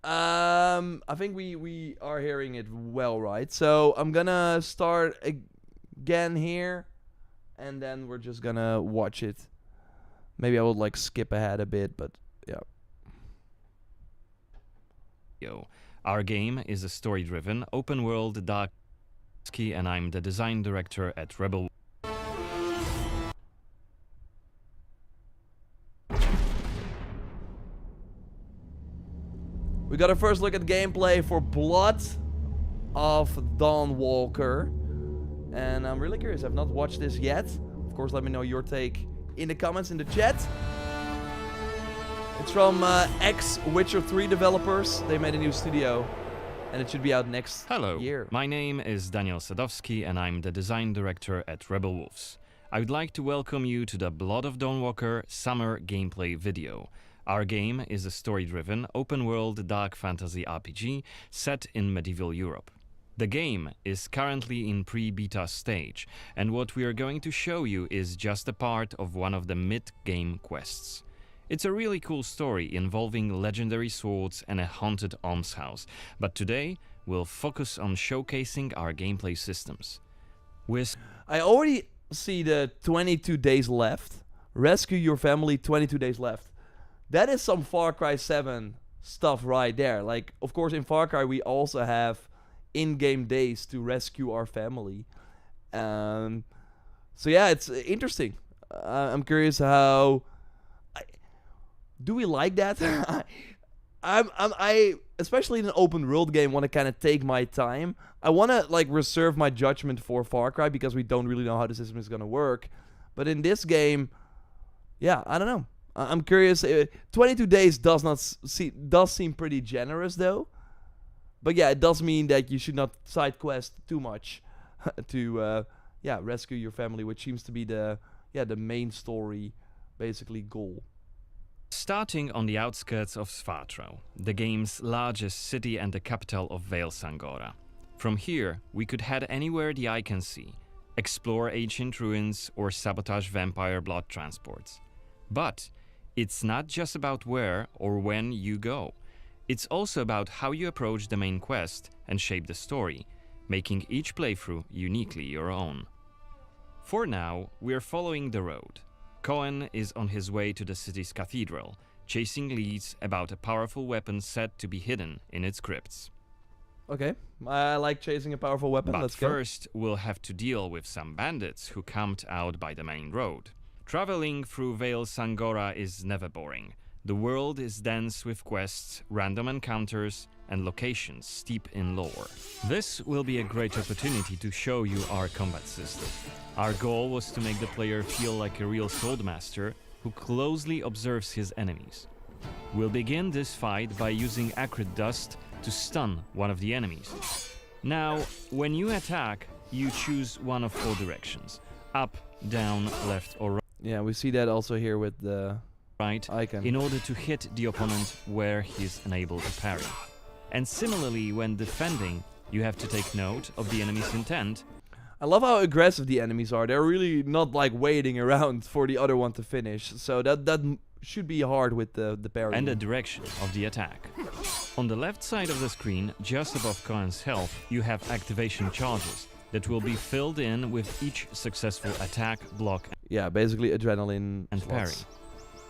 I think we are hearing it well, right? So I'm gonna start again here, and then we're just gonna watch it. Maybe I would like skip ahead a bit, but yeah. Our game is a story-driven, open-world dark and I'm the design director at Rebel. We got a first look at gameplay for Blood of Dawnwalker. And I'm really curious. I've not watched this yet. Of course, let me know your take in the comments in the chat. It's from ex-Witcher 3 developers. They made a new studio. And it should be out next year. My name is Daniel Sadowski and I'm the design director at Rebel Wolves. I would like to welcome you to the Blood of Dawnwalker summer gameplay video. Our game is a story-driven, open-world dark fantasy RPG set in medieval Europe. The game is currently in pre-beta stage, and what we are going to show you is just a part of one of the mid-game quests. It's a really cool story involving legendary swords and a haunted almshouse, but today we'll focus on showcasing our gameplay systems. I already see the 22 days left. Rescue your family, 22 days left. That is some Far Cry 7 stuff right there. Like, of course, in Far Cry, we also have in-game days to rescue our family. So yeah, it's interesting. I'm curious how... do we like that? I especially in an open world game, want to kind of take my time. I want to like reserve my judgment for Far Cry because we don't really know how the system is going to work. But in this game, yeah, I don't know. I'm curious. 22 days does seem pretty generous though. But yeah, it does mean that you should not side quest too much to rescue your family, which seems to be the main story basically goal. Starting on the outskirts of Svartro, the game's largest city and the capital of Vale Sangora. From here, we could head anywhere the eye can see, explore ancient ruins or sabotage vampire blood transports. But it's not just about where or when you go. It's also about how you approach the main quest and shape the story, making each playthrough uniquely your own. For now, we're following the road. Cohen is on his way to the city's cathedral, chasing leads about a powerful weapon said to be hidden in its crypts. Okay, I like chasing a powerful weapon. But let's go. First, we'll have to deal with some bandits who camped out by the main road. Traveling through Vale Sangora is never boring. The world is dense with quests, random encounters, and locations steep in lore. This will be a great opportunity to show you our combat system. Our goal was to make the player feel like a real swordmaster who closely observes his enemies. We'll begin this fight by using acrid dust to stun one of the enemies. Now, when you attack, you choose one of 4 directions: up, down, left, or right. Yeah, we see that also here with the icon. In order to hit the opponent where he's unable to parry. And similarly, when defending, you have to take note of the enemy's intent. I love how aggressive the enemies are. They're really not like waiting around for the other one to finish. So that should be hard with the parry. And the direction of the attack. On the left side of the screen, just above Cohen's health, you have activation charges that will be filled in with each successful attack, block, yeah, basically adrenaline and parry.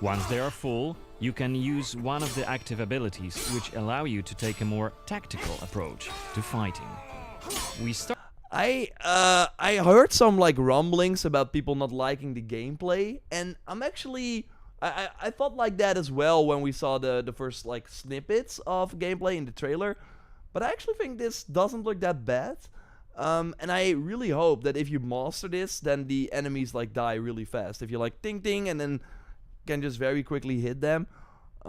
Once they are full, you can use one of the active abilities which allow you to take a more tactical approach to fighting. I heard some like rumblings about people not liking the gameplay, and I'm actually I felt like that as well when we saw the first like snippets of gameplay in the trailer, but I actually think this doesn't look that bad. And I really hope that if you master this, then the enemies like die really fast. If you like ting ting and then can just very quickly hit them.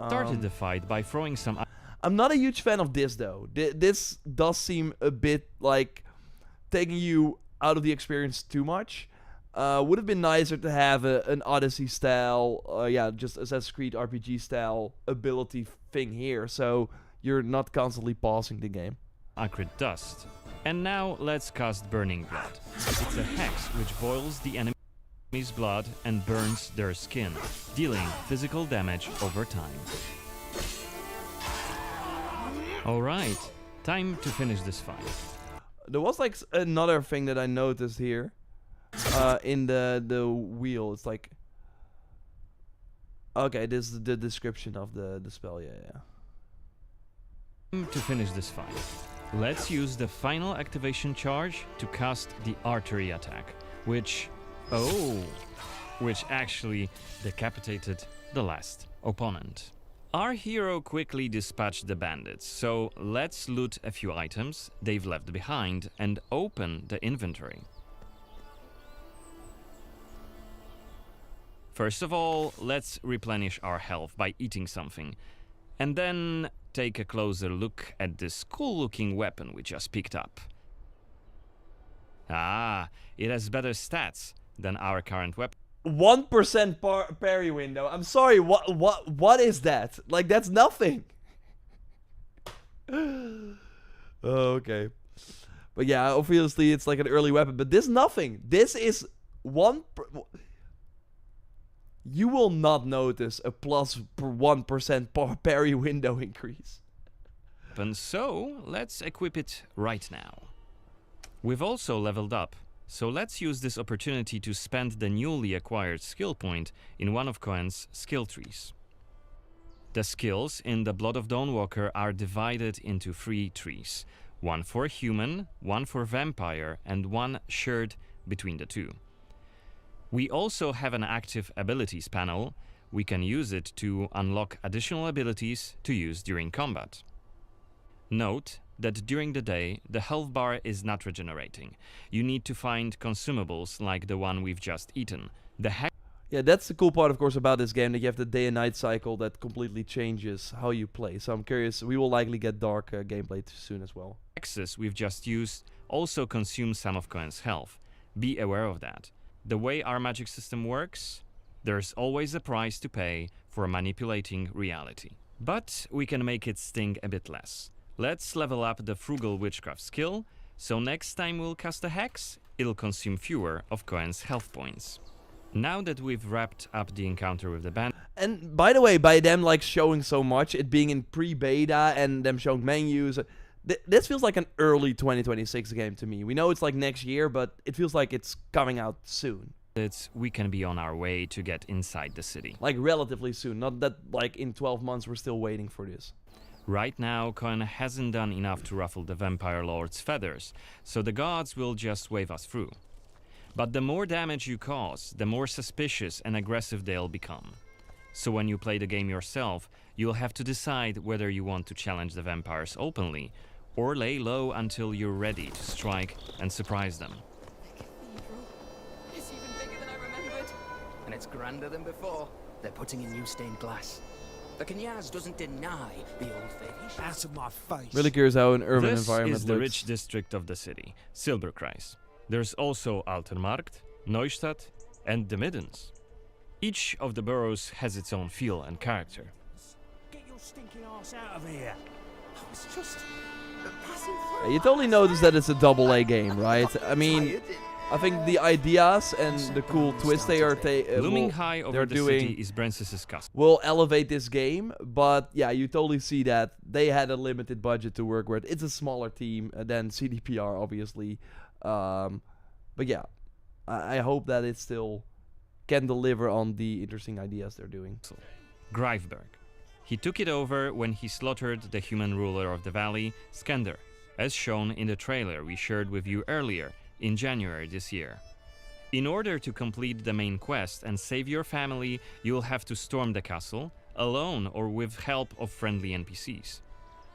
Started the fight by throwing some. I'm not a huge fan of this though. This does seem a bit like taking you out of the experience too much. Would have been nicer to have an Odyssey style, just Assassin's Creed RPG style ability thing here, so you're not constantly pausing the game. Acrid dust. And now let's cast Burning Blood. It's a hex which boils the enemy's blood and burns their skin, dealing physical damage over time. Alright, time to finish this fight. There was like another thing that I noticed here. In the wheel, it's like, okay, this is the description of the spell. Yeah. To finish this fight, let's use the final activation charge to cast the artery attack, which actually decapitated the last opponent. Our hero quickly dispatched the bandits, so let's loot a few items they've left behind and open the inventory. First of all, let's replenish our health by eating something, and then take a closer look at this cool-looking weapon we just picked up. Ah, it has better stats than our current weapon. 1% parry window. I'm sorry, what is that? Like, that's nothing. Okay. But yeah, obviously it's like an early weapon, but this nothing. This is you will not notice a plus 1% parry window increase. And so, let's equip it right now. We've also leveled up, so let's use this opportunity to spend the newly acquired skill point in one of Cohen's skill trees. The skills in the Blood of Dawnwalker are divided into 3 trees. One for human, one for vampire, and one shared between the two. We also have an active abilities panel. We can use it to unlock additional abilities to use during combat. Note that during the day, the health bar is not regenerating. You need to find consumables like the one we've just eaten. Yeah, that's the cool part, of course, about this game, that you have the day and night cycle that completely changes how you play. So I'm curious, we will likely get dark gameplay soon as well. Hexes we've just used also consume some of Cohen's health. Be aware of that. The way our magic system works, there's always a price to pay for manipulating reality. But we can make it sting a bit less. Let's level up the Frugal Witchcraft skill, so next time we'll cast a hex, it'll consume fewer of Cohen's health points. Now that we've wrapped up the encounter with the band... And by the way, by them like showing so much, it being in pre-beta and them showing menus... This feels like an early 2026 game to me. We know it's like next year, but it feels like it's coming out soon. We can be on our way to get inside the city. Like relatively soon, not that like in 12 months we're still waiting for this. Right now, Cohen hasn't done enough to ruffle the Vampire Lord's feathers, so the gods will just wave us through. But the more damage you cause, the more suspicious and aggressive they'll become. So when you play the game yourself, you'll have to decide whether you want to challenge the vampires openly, or lay low until you're ready to strike and surprise them. It's even bigger than I remembered. And it's grander than before. They're putting in new stained glass. The Knyaz doesn't deny the old faith. Out of my face. Really curious how an urban This environment is the looks. rich district of the city, Silberkreis. There's also Altenmarkt, Neustadt, and the Middens. Each of the boroughs has its own feel and character. Get your stinking ass out of here. I was just passing Yeah, through. you totally notice that it's a AA game, right? I mean, I think the ideas and the cool twist they are Looming high over they're the doing city is Brensis's castle. will elevate this game, but yeah, you totally see that they had a limited budget to work with. It's a smaller team than CDPR, obviously. But yeah, I hope that it still can deliver on the interesting ideas they're doing. Greifberg. He took it over when he slaughtered the human ruler of the valley, Skender, as shown in the trailer we shared with you earlier in January this year. In order to complete the main quest and save your family, you'll have to storm the castle, alone or with help of friendly NPCs.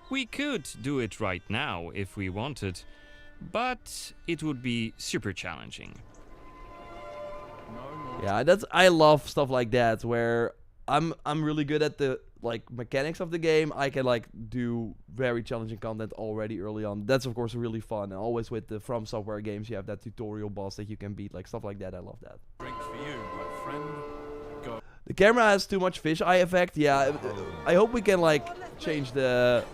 We could do it right now if we wanted, but it would be super challenging. Yeah, I love stuff like that where I'm really good at the like mechanics of the game. I can like do very challenging content already early on. That's of course really fun. And always with the From Software games, you have that tutorial boss that you can beat, like stuff like that. I love that. Drink for you, my friend. Go. The camera has too much fisheye effect. Yeah, I hope we can like change the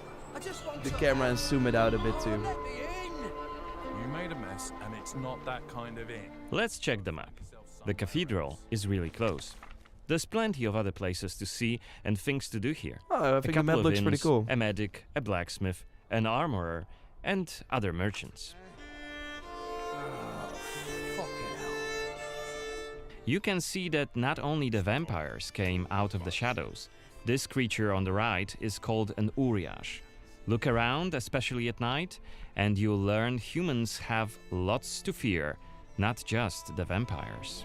camera and zoom it out a bit too. You made a mess, and it's not that kind of inn. Let's check the map. The cathedral is really close. There's plenty of other places to see and things to do here. Oh, I think the map looks pretty cool. A medic, a blacksmith, an armorer, and other merchants. You can see that not only the vampires came out of the shadows. This creature on the right is called an Uriash. Look around, especially at night, and you'll learn humans have lots to fear, not just the vampires.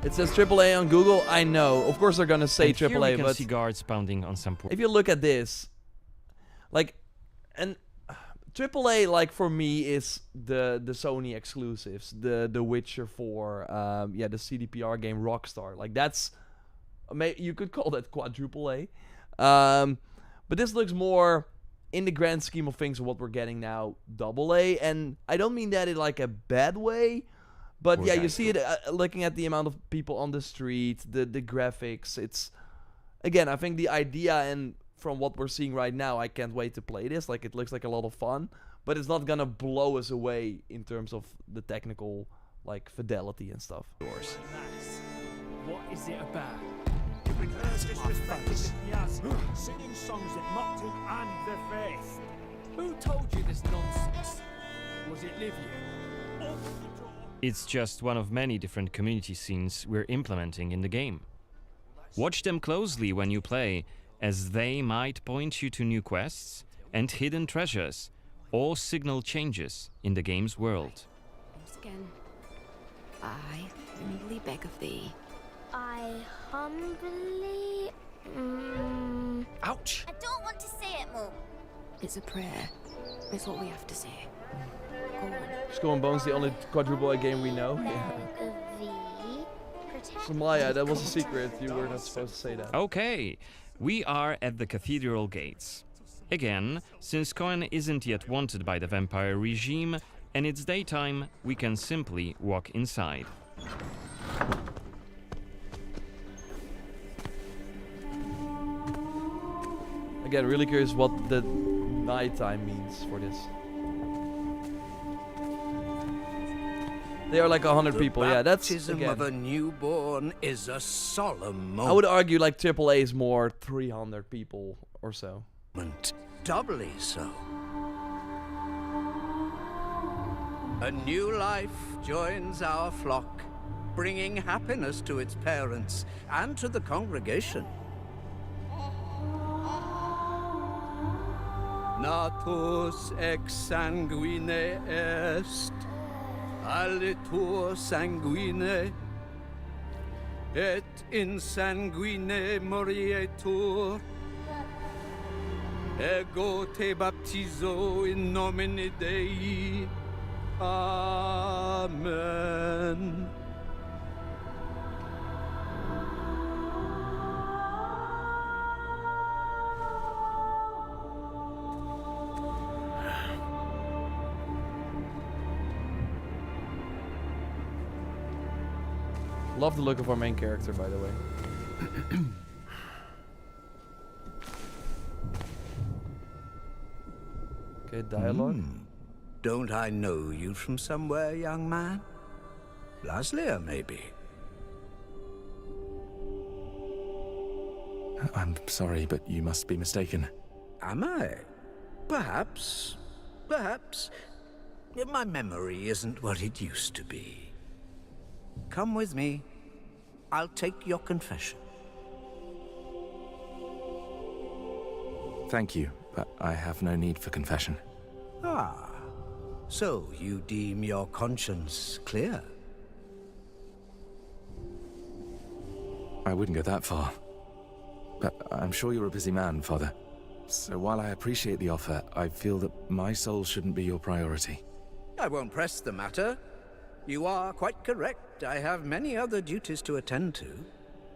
It says AAA on Google. I know. Of course they're gonna say And here AAA, we can but see guards pounding on some if you look at this, like, and AAA, like for me, is the Sony exclusives, the Witcher 4, yeah, the CDPR game Rockstar. Like that's, you could call that quadruple A. But this looks more, in the grand scheme of things, what we're getting now, double A. And I don't mean that in like a bad way. But yeah, you see it looking at the amount of people on the street, the graphics. It's, again, I think the idea, and from what we're seeing right now, I can't wait to play this. Like, it looks like a lot of fun, but it's not gonna blow us away in terms of the technical, like, fidelity and stuff. Nice. What is it about? You've been disrespecting the Knyaz, singing songs that mocked him and the faith. Who told you this nonsense? Was it Livia? Open the door. It's just one of many different community scenes we're implementing in the game. Watch them closely when you play, as they might point you to new quests and hidden treasures, or signal changes in the game's world. Once again, I humbly beg of thee. I humbly... Ouch! I don't want to say it, Mum. It's a prayer. It's what we have to say. Go on. Skull and Bones, the only quadruple A game we know. Yeah. Beg of thee. Protect So Maya, that was a secret. You were not supposed to say that. Okay, we are at the cathedral gates. Again, since Cohen isn't yet wanted by the vampire regime, and it's daytime, we can simply walk inside. Again, really curious what the nighttime means for this. They are like 100 people, yeah, that's, Baptism again, of a newborn is a solemn I would argue like AAA is more 300 people or so. moment, doubly so. A new life joins our flock, bringing happiness to its parents and to the congregation. Natus ex sanguine est, alitur sanguine, et in sanguine morietur. Ego te baptizo in nomine Dei. Amen. Love the look of our main character, by the way. Okay, dialogue. Don't I know you from somewhere, young man? Laslia, maybe. I'm sorry, but you must be mistaken. Am I? Perhaps. Perhaps. My memory isn't what it used to be. Come with me. I'll take your confession. Thank you, but I have no need for confession. Ah. So you deem your conscience clear? I wouldn't go that far. But I'm sure you're a busy man, Father. So while I appreciate the offer, I feel that my soul shouldn't be your priority. I won't press the matter. You are quite correct. I have many other duties to attend to.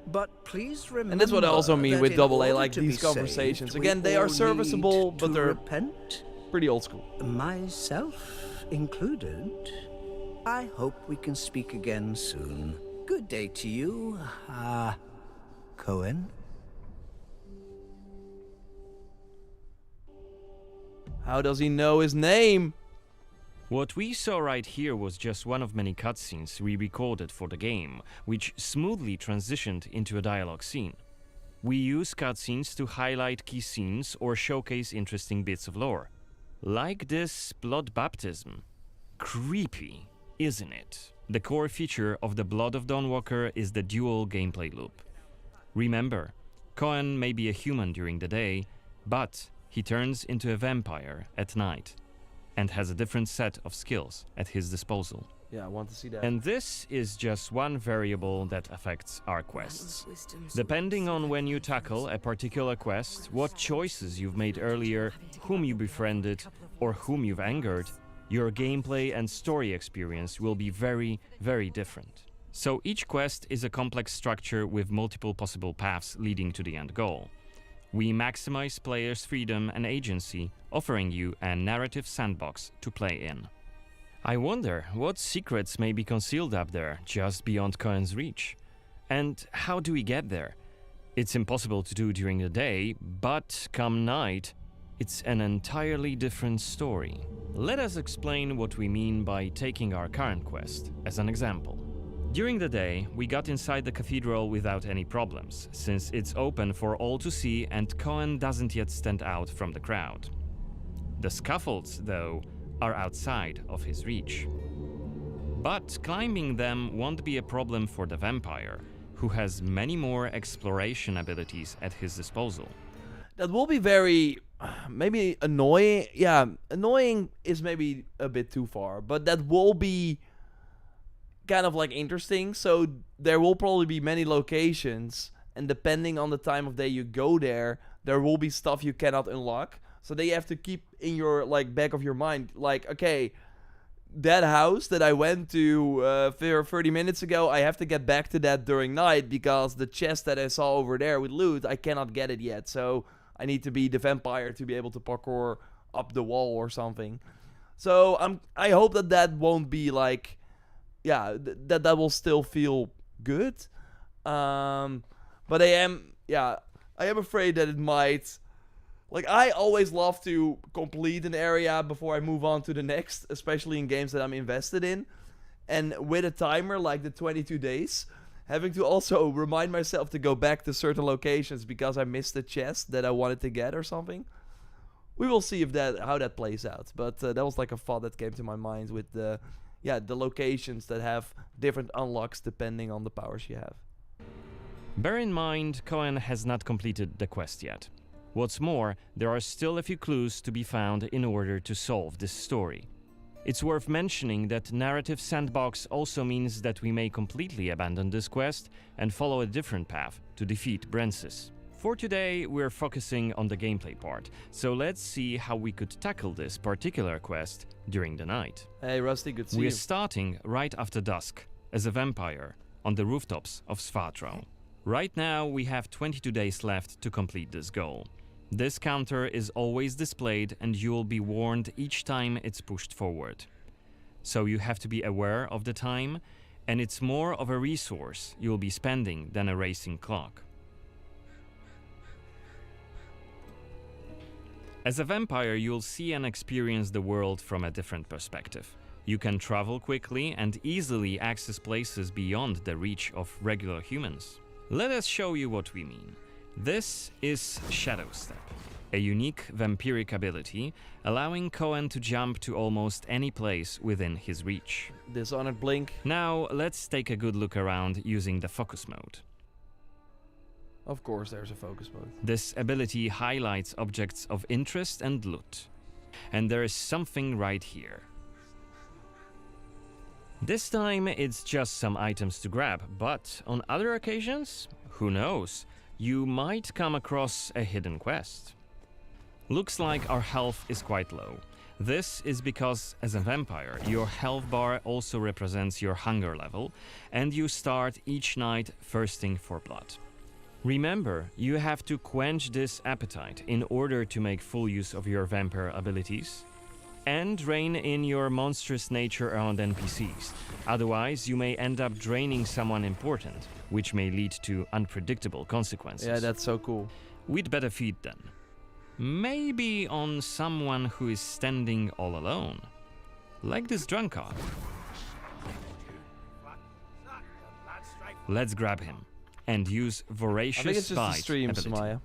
But please remember. And that's what I also mean that with in double A, order like to these be saved, conversations. we Again, they all are serviceable, need but to they're repent, pretty old school. myself included. I hope we can speak again soon. Good day to you, Cohen. How does he know his name? What we saw right here was just one of many cutscenes we recorded for the game, which smoothly transitioned into a dialogue scene. We use cutscenes to highlight key scenes or showcase interesting bits of lore. Like this blood baptism. Creepy, isn't it? The core feature of the Blood of Dawnwalker is the dual gameplay loop. Remember, Cohen may be a human during the day, but he turns into a vampire at night and has a different set of skills at his disposal. Yeah, I want to see that. And this is just one variable that affects our quests. Depending on when you tackle a particular quest, what choices you've made earlier, whom you befriended, or whom you've angered, your gameplay and story experience will be very, very different. So each quest is a complex structure with multiple possible paths leading to the end goal. We maximize players' freedom and agency, offering you a narrative sandbox to play in. I wonder what secrets may be concealed up there, just beyond Cohen's reach. And how do we get there? It's impossible to do during the day, but come night, it's an entirely different story. Let us explain what we mean by taking our current quest as an example. During the day, we got inside the cathedral without any problems, since it's open for all to see and Cohen doesn't yet stand out from the crowd. The scaffolds, though, are outside of his reach. But climbing them won't be a problem for the vampire, who has many more exploration abilities at his disposal. That will be very, maybe annoying. Yeah, annoying is maybe a bit too far, but that will be kind of like interesting. So there will probably be many locations, and depending on the time of day you go there, there will be stuff you cannot unlock. So they have to keep in your like back of your mind, like, okay, that house that I went to 30 minutes ago, I have to get back to that during night because the chest that I saw over there with loot, I cannot get it yet. So I need to be the vampire to be able to parkour up the wall or something. So I hope that won't be like, yeah, that will still feel good. But I am afraid that it might. Like, I always love to complete an area before I move on to the next, especially in games that I'm invested in. And with a timer like the 22 days, having to also remind myself to go back to certain locations because I missed the chest that I wanted to get or something. We will see how that plays out. But that was like a thought that came to my mind with the locations that have different unlocks depending on the powers you have. Bear in mind, Cohen has not completed the quest yet. What's more, there are still a few clues to be found in order to solve this story. It's worth mentioning that narrative sandbox also means that we may completely abandon this quest and follow a different path to defeat Brensis. For today, we're focusing on the gameplay part, so let's see how we could tackle this particular quest during the night. Hey Rusty, good to see We're you. starting right after dusk, as a vampire, on the rooftops of Svatro. Right now, we have 22 days left to complete this goal. This counter is always displayed and you'll be warned each time it's pushed forward. So you have to be aware of the time, and it's more of a resource you'll be spending than a racing clock. As a vampire, you'll see and experience the world from a different perspective. You can travel quickly and easily access places beyond the reach of regular humans. Let us show you what we mean. This is Shadow Step, a unique vampiric ability, allowing Cohen to jump to almost any place within his reach. Dishonored Blink. Now, let's take a good look around using the focus mode. Of course, there's a focus mode. This ability highlights objects of interest and loot. And there is something right here. This time it's just some items to grab, but on other occasions, who knows, you might come across a hidden quest. Looks like our health is quite low. This is because as a vampire, your health bar also represents your hunger level, and you start each night thirsting for blood. Remember, you have to quench this appetite in order to make full use of your vampire abilities, and rein in your monstrous nature around NPCs. Otherwise, you may end up draining someone important, which may lead to unpredictable consequences. Yeah, that's so cool. We'd better feed then. Maybe on someone who is standing all alone. Like this drunkard. Let's grab him and use I think voracious it's just the bite stream, ability. Samaya.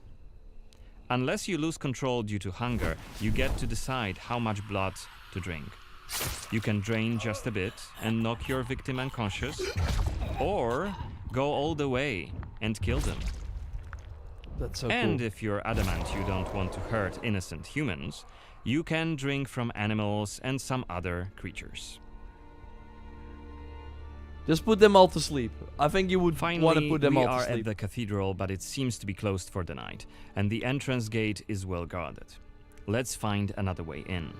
Unless you lose control due to hunger, you get to decide how much blood to drink. You can drain just a bit and knock your victim unconscious, or go all the way and kill them. That's so And cool. if you're adamant you don't want to hurt innocent humans, you can drink from animals and some other creatures. Just put them all to sleep. I think you would want to Finally, put them we all are to sleep. at the cathedral, but it seems to be closed for the night, and the entrance gate is well guarded. Let's find another way in.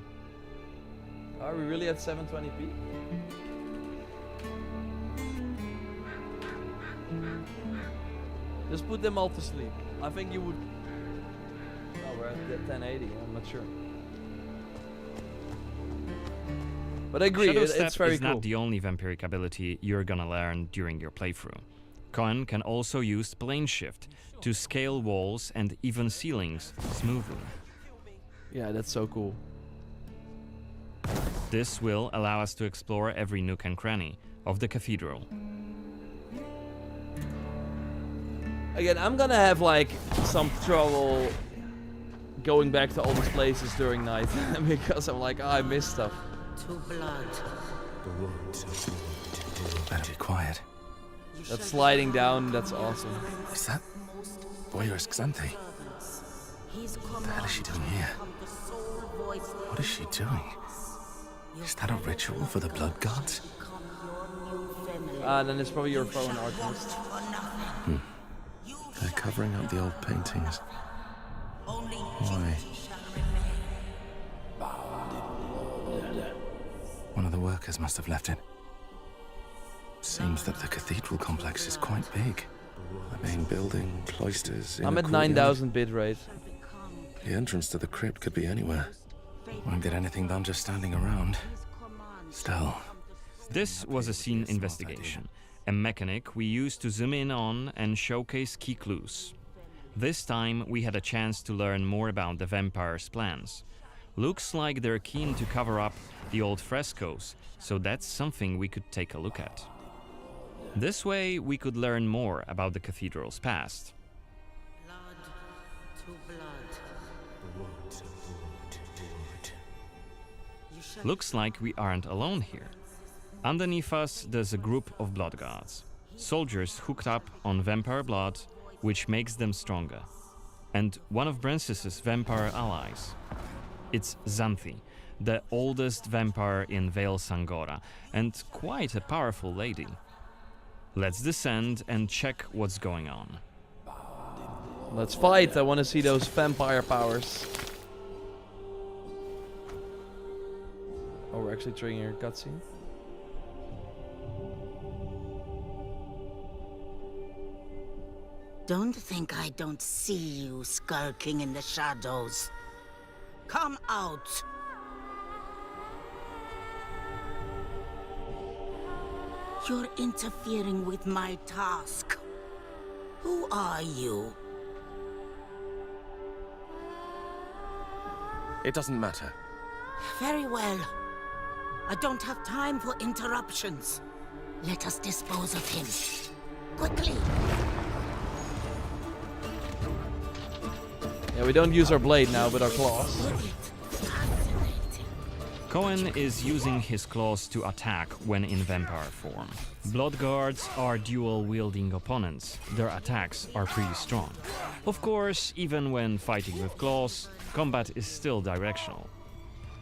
Are we really at 720p? Just put them all to sleep. I think you would... Oh, we're at 1080. I'm not sure. But I agree, Shadow it's Step very is cool. not the only vampiric ability you're gonna learn during your playthrough. Cohen can also use Plane Shift to scale walls and even ceilings smoothly. Yeah, that's so cool. This will allow us to explore every nook and cranny of the cathedral. Again, I'm gonna have like some trouble going back to all these places during night because I'm like, oh, I missed stuff. To blood. Better be quiet. That sliding down, that's awesome. Is that Voyeurs Xanthe? What the hell is she doing here? What is she doing? Is that a ritual for the blood gods? Then it's probably your phone, Archivist. They're covering up the old paintings. Why? One of the workers must have left it. Seems that the cathedral complex is quite big. The main building, cloisters. I'm inner at courtyard. 9,000 bitrate. The entrance to the crypt could be anywhere. Won't get anything done just standing around. Still. This was a scene investigation, a mechanic we used to zoom in on and showcase key clues. This time we had a chance to learn more about the vampire's plans. Looks like they're keen to cover up the old frescoes, so that's something we could take a look at. This way we could learn more about the cathedral's past. Blood to blood. Looks like we aren't alone here. Underneath us there's a group of blood guards, soldiers hooked up on vampire blood, which makes them stronger, and one of Brincess's vampire allies. It's Xanthe, the oldest vampire in Vale Sangora, and quite a powerful lady. Let's descend and check what's going on. Let's fight. I want to see those vampire powers. Oh, we're actually triggering a cutscene. Don't think I don't see you skulking in the shadows. Come out! You're interfering with my task. Who are you? It doesn't matter. Very well. I don't have time for interruptions. Let us dispose of him. Quickly! Yeah, we don't use our blade now, but our claws. Cohen is using his claws to attack when in vampire form. Blood guards are dual-wielding opponents. Their attacks are pretty strong. Of course, even when fighting with claws, combat is still directional.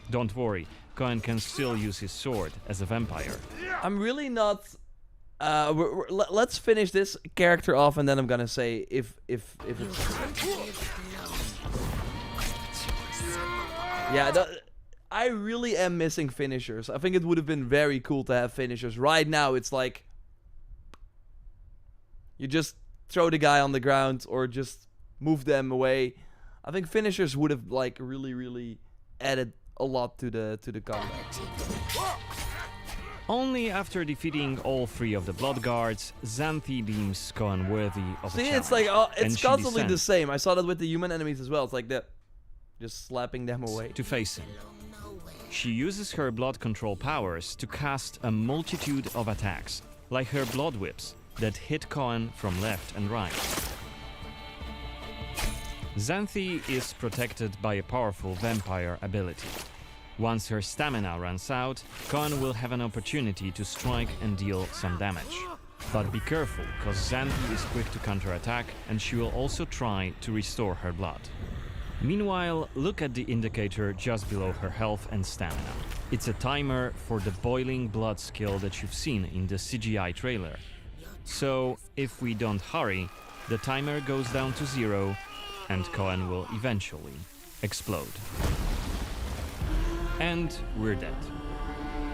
Don't worry, Cohen can still use his sword as a vampire. I'm really not. Let's finish this character off, and then I'm gonna say if it's. Yeah, I really am missing finishers. I think it would have been very cool to have finishers. Right now, it's like you just throw the guy on the ground or just move them away. I think finishers would have like really added a lot to the combat. Only after defeating all 3 of the Blood Guards, Xanthi deems Cohen worthy of a See, challenge. it's like and it's she constantly the descends same. I saw that with the human enemies as well. It's like that, just slapping them away. to face him. She uses her blood control powers to cast a multitude of attacks, like her blood whips, that hit Cohen from left and right. Xanthi is protected by a powerful vampire ability. Once her stamina runs out, Cohen will have an opportunity to strike and deal some damage. But be careful, cause Xanthi is quick to counterattack and she will also try to restore her blood. Meanwhile, look at the indicator just below her health and stamina. It's a timer for the boiling blood skill that you've seen in the CGI trailer. So, if we don't hurry, the timer goes down to 0 and Cohen will eventually explode. And we're dead.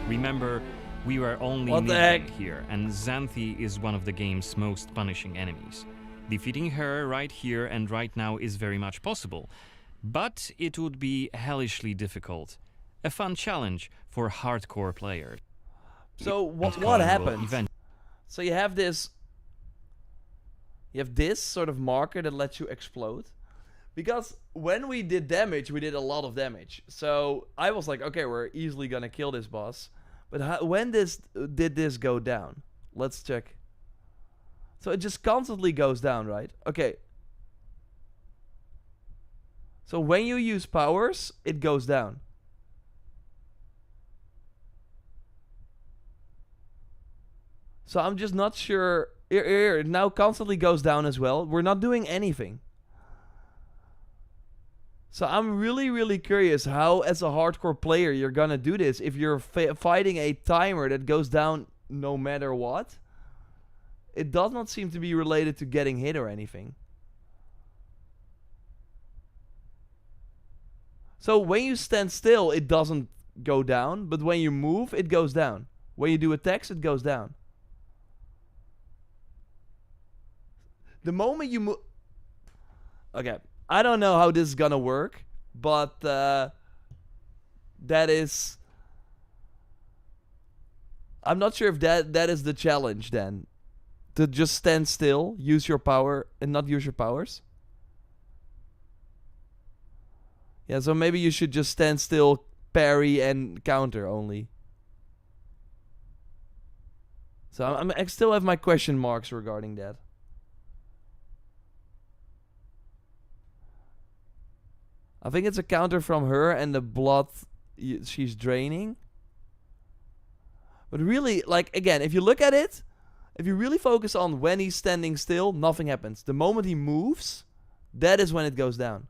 Remember, we were only What the kneeling heck? here, and Xanthi is one of the game's most punishing enemies. Defeating her right here and right now is very much possible, but it would be hellishly difficult. A fun challenge for hardcore players. So And what Cohen will happened? So you have this sort of marker that lets you explode. Because when we did damage, we did a lot of damage. So I was like, okay, we're easily gonna kill this boss. But when did this go down? Let's check. So it just constantly goes down, right? Okay. So when you use powers, it goes down. So I'm just not sure. Here, it now constantly goes down as well. We're not doing anything. So I'm really curious how, as a hardcore player, you're gonna do this if you're fighting a timer that goes down no matter what. It does not seem to be related to getting hit or anything. So when you stand still, it doesn't go down, but when you move, it goes down. When you do attacks, it goes down. The moment you move... Okay, I don't know how this is gonna work, but that is... I'm not sure if that is the challenge then. To just stand still, use your power, and not use your powers. Yeah, so maybe you should just stand still, parry, and counter only. So I still have my question marks regarding that. I think it's a counter from her and the blood she's draining. But really, like, again, if you look at it, if you really focus on when he's standing still, nothing happens. The moment he moves, that is when it goes down.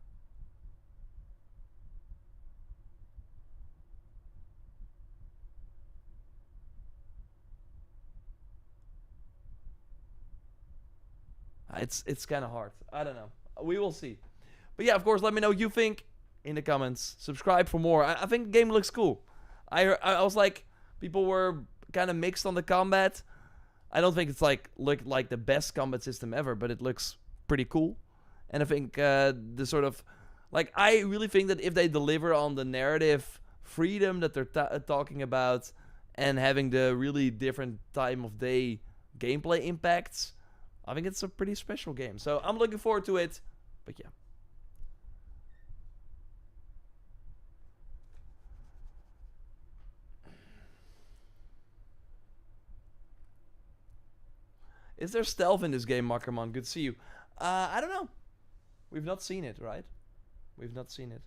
It's kind of hard. I don't know. We will see. But yeah, of course, let me know what you think in the comments. Subscribe for more. I think the game looks cool. I was like, people were kind of mixed on the combat. I don't think it's look like the best combat system ever, but it looks pretty cool. And I think the sort of, like, I really think that if they deliver on the narrative freedom that they're talking about and having the really different time of day gameplay impacts, I think it's a pretty special game. So I'm looking forward to it. But yeah. Is there stealth in this game, Makerman? Good to see you. I don't know. We've not seen it, right? We've not seen it.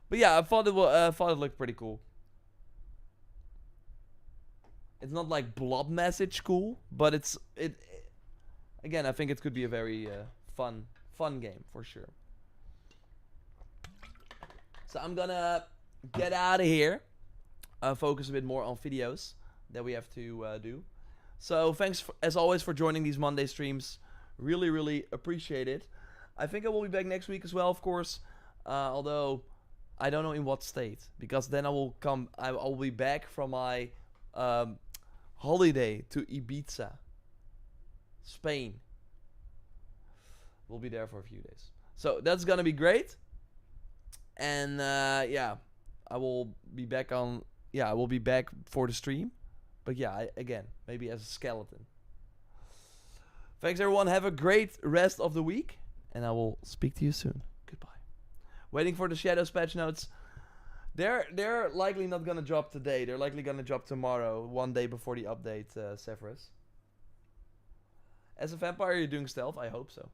But yeah, I thought it looked pretty cool. It's not like blood message cool, but again, I think it could be a very fun game for sure. So I'm gonna get out of here. Focus a bit more on videos that we have to do. So thanks as always for joining these Monday streams. Really, really appreciate it. I think I will be back next week as well, of course. Although I don't know in what state, because then I will be back from my holiday to Ibiza, Spain. We'll be there for a few days, so that's gonna be great. And yeah, I will be back on. Yeah, I will be back for the stream, but yeah, again, maybe as a skeleton. Thanks everyone. Have a great rest of the week, and I will speak to you soon. Goodbye. Waiting for the Shadows patch notes. They're likely not gonna drop today. They're likely gonna drop tomorrow, one day before the update, Severus. As a vampire, you're doing stealth? I hope so.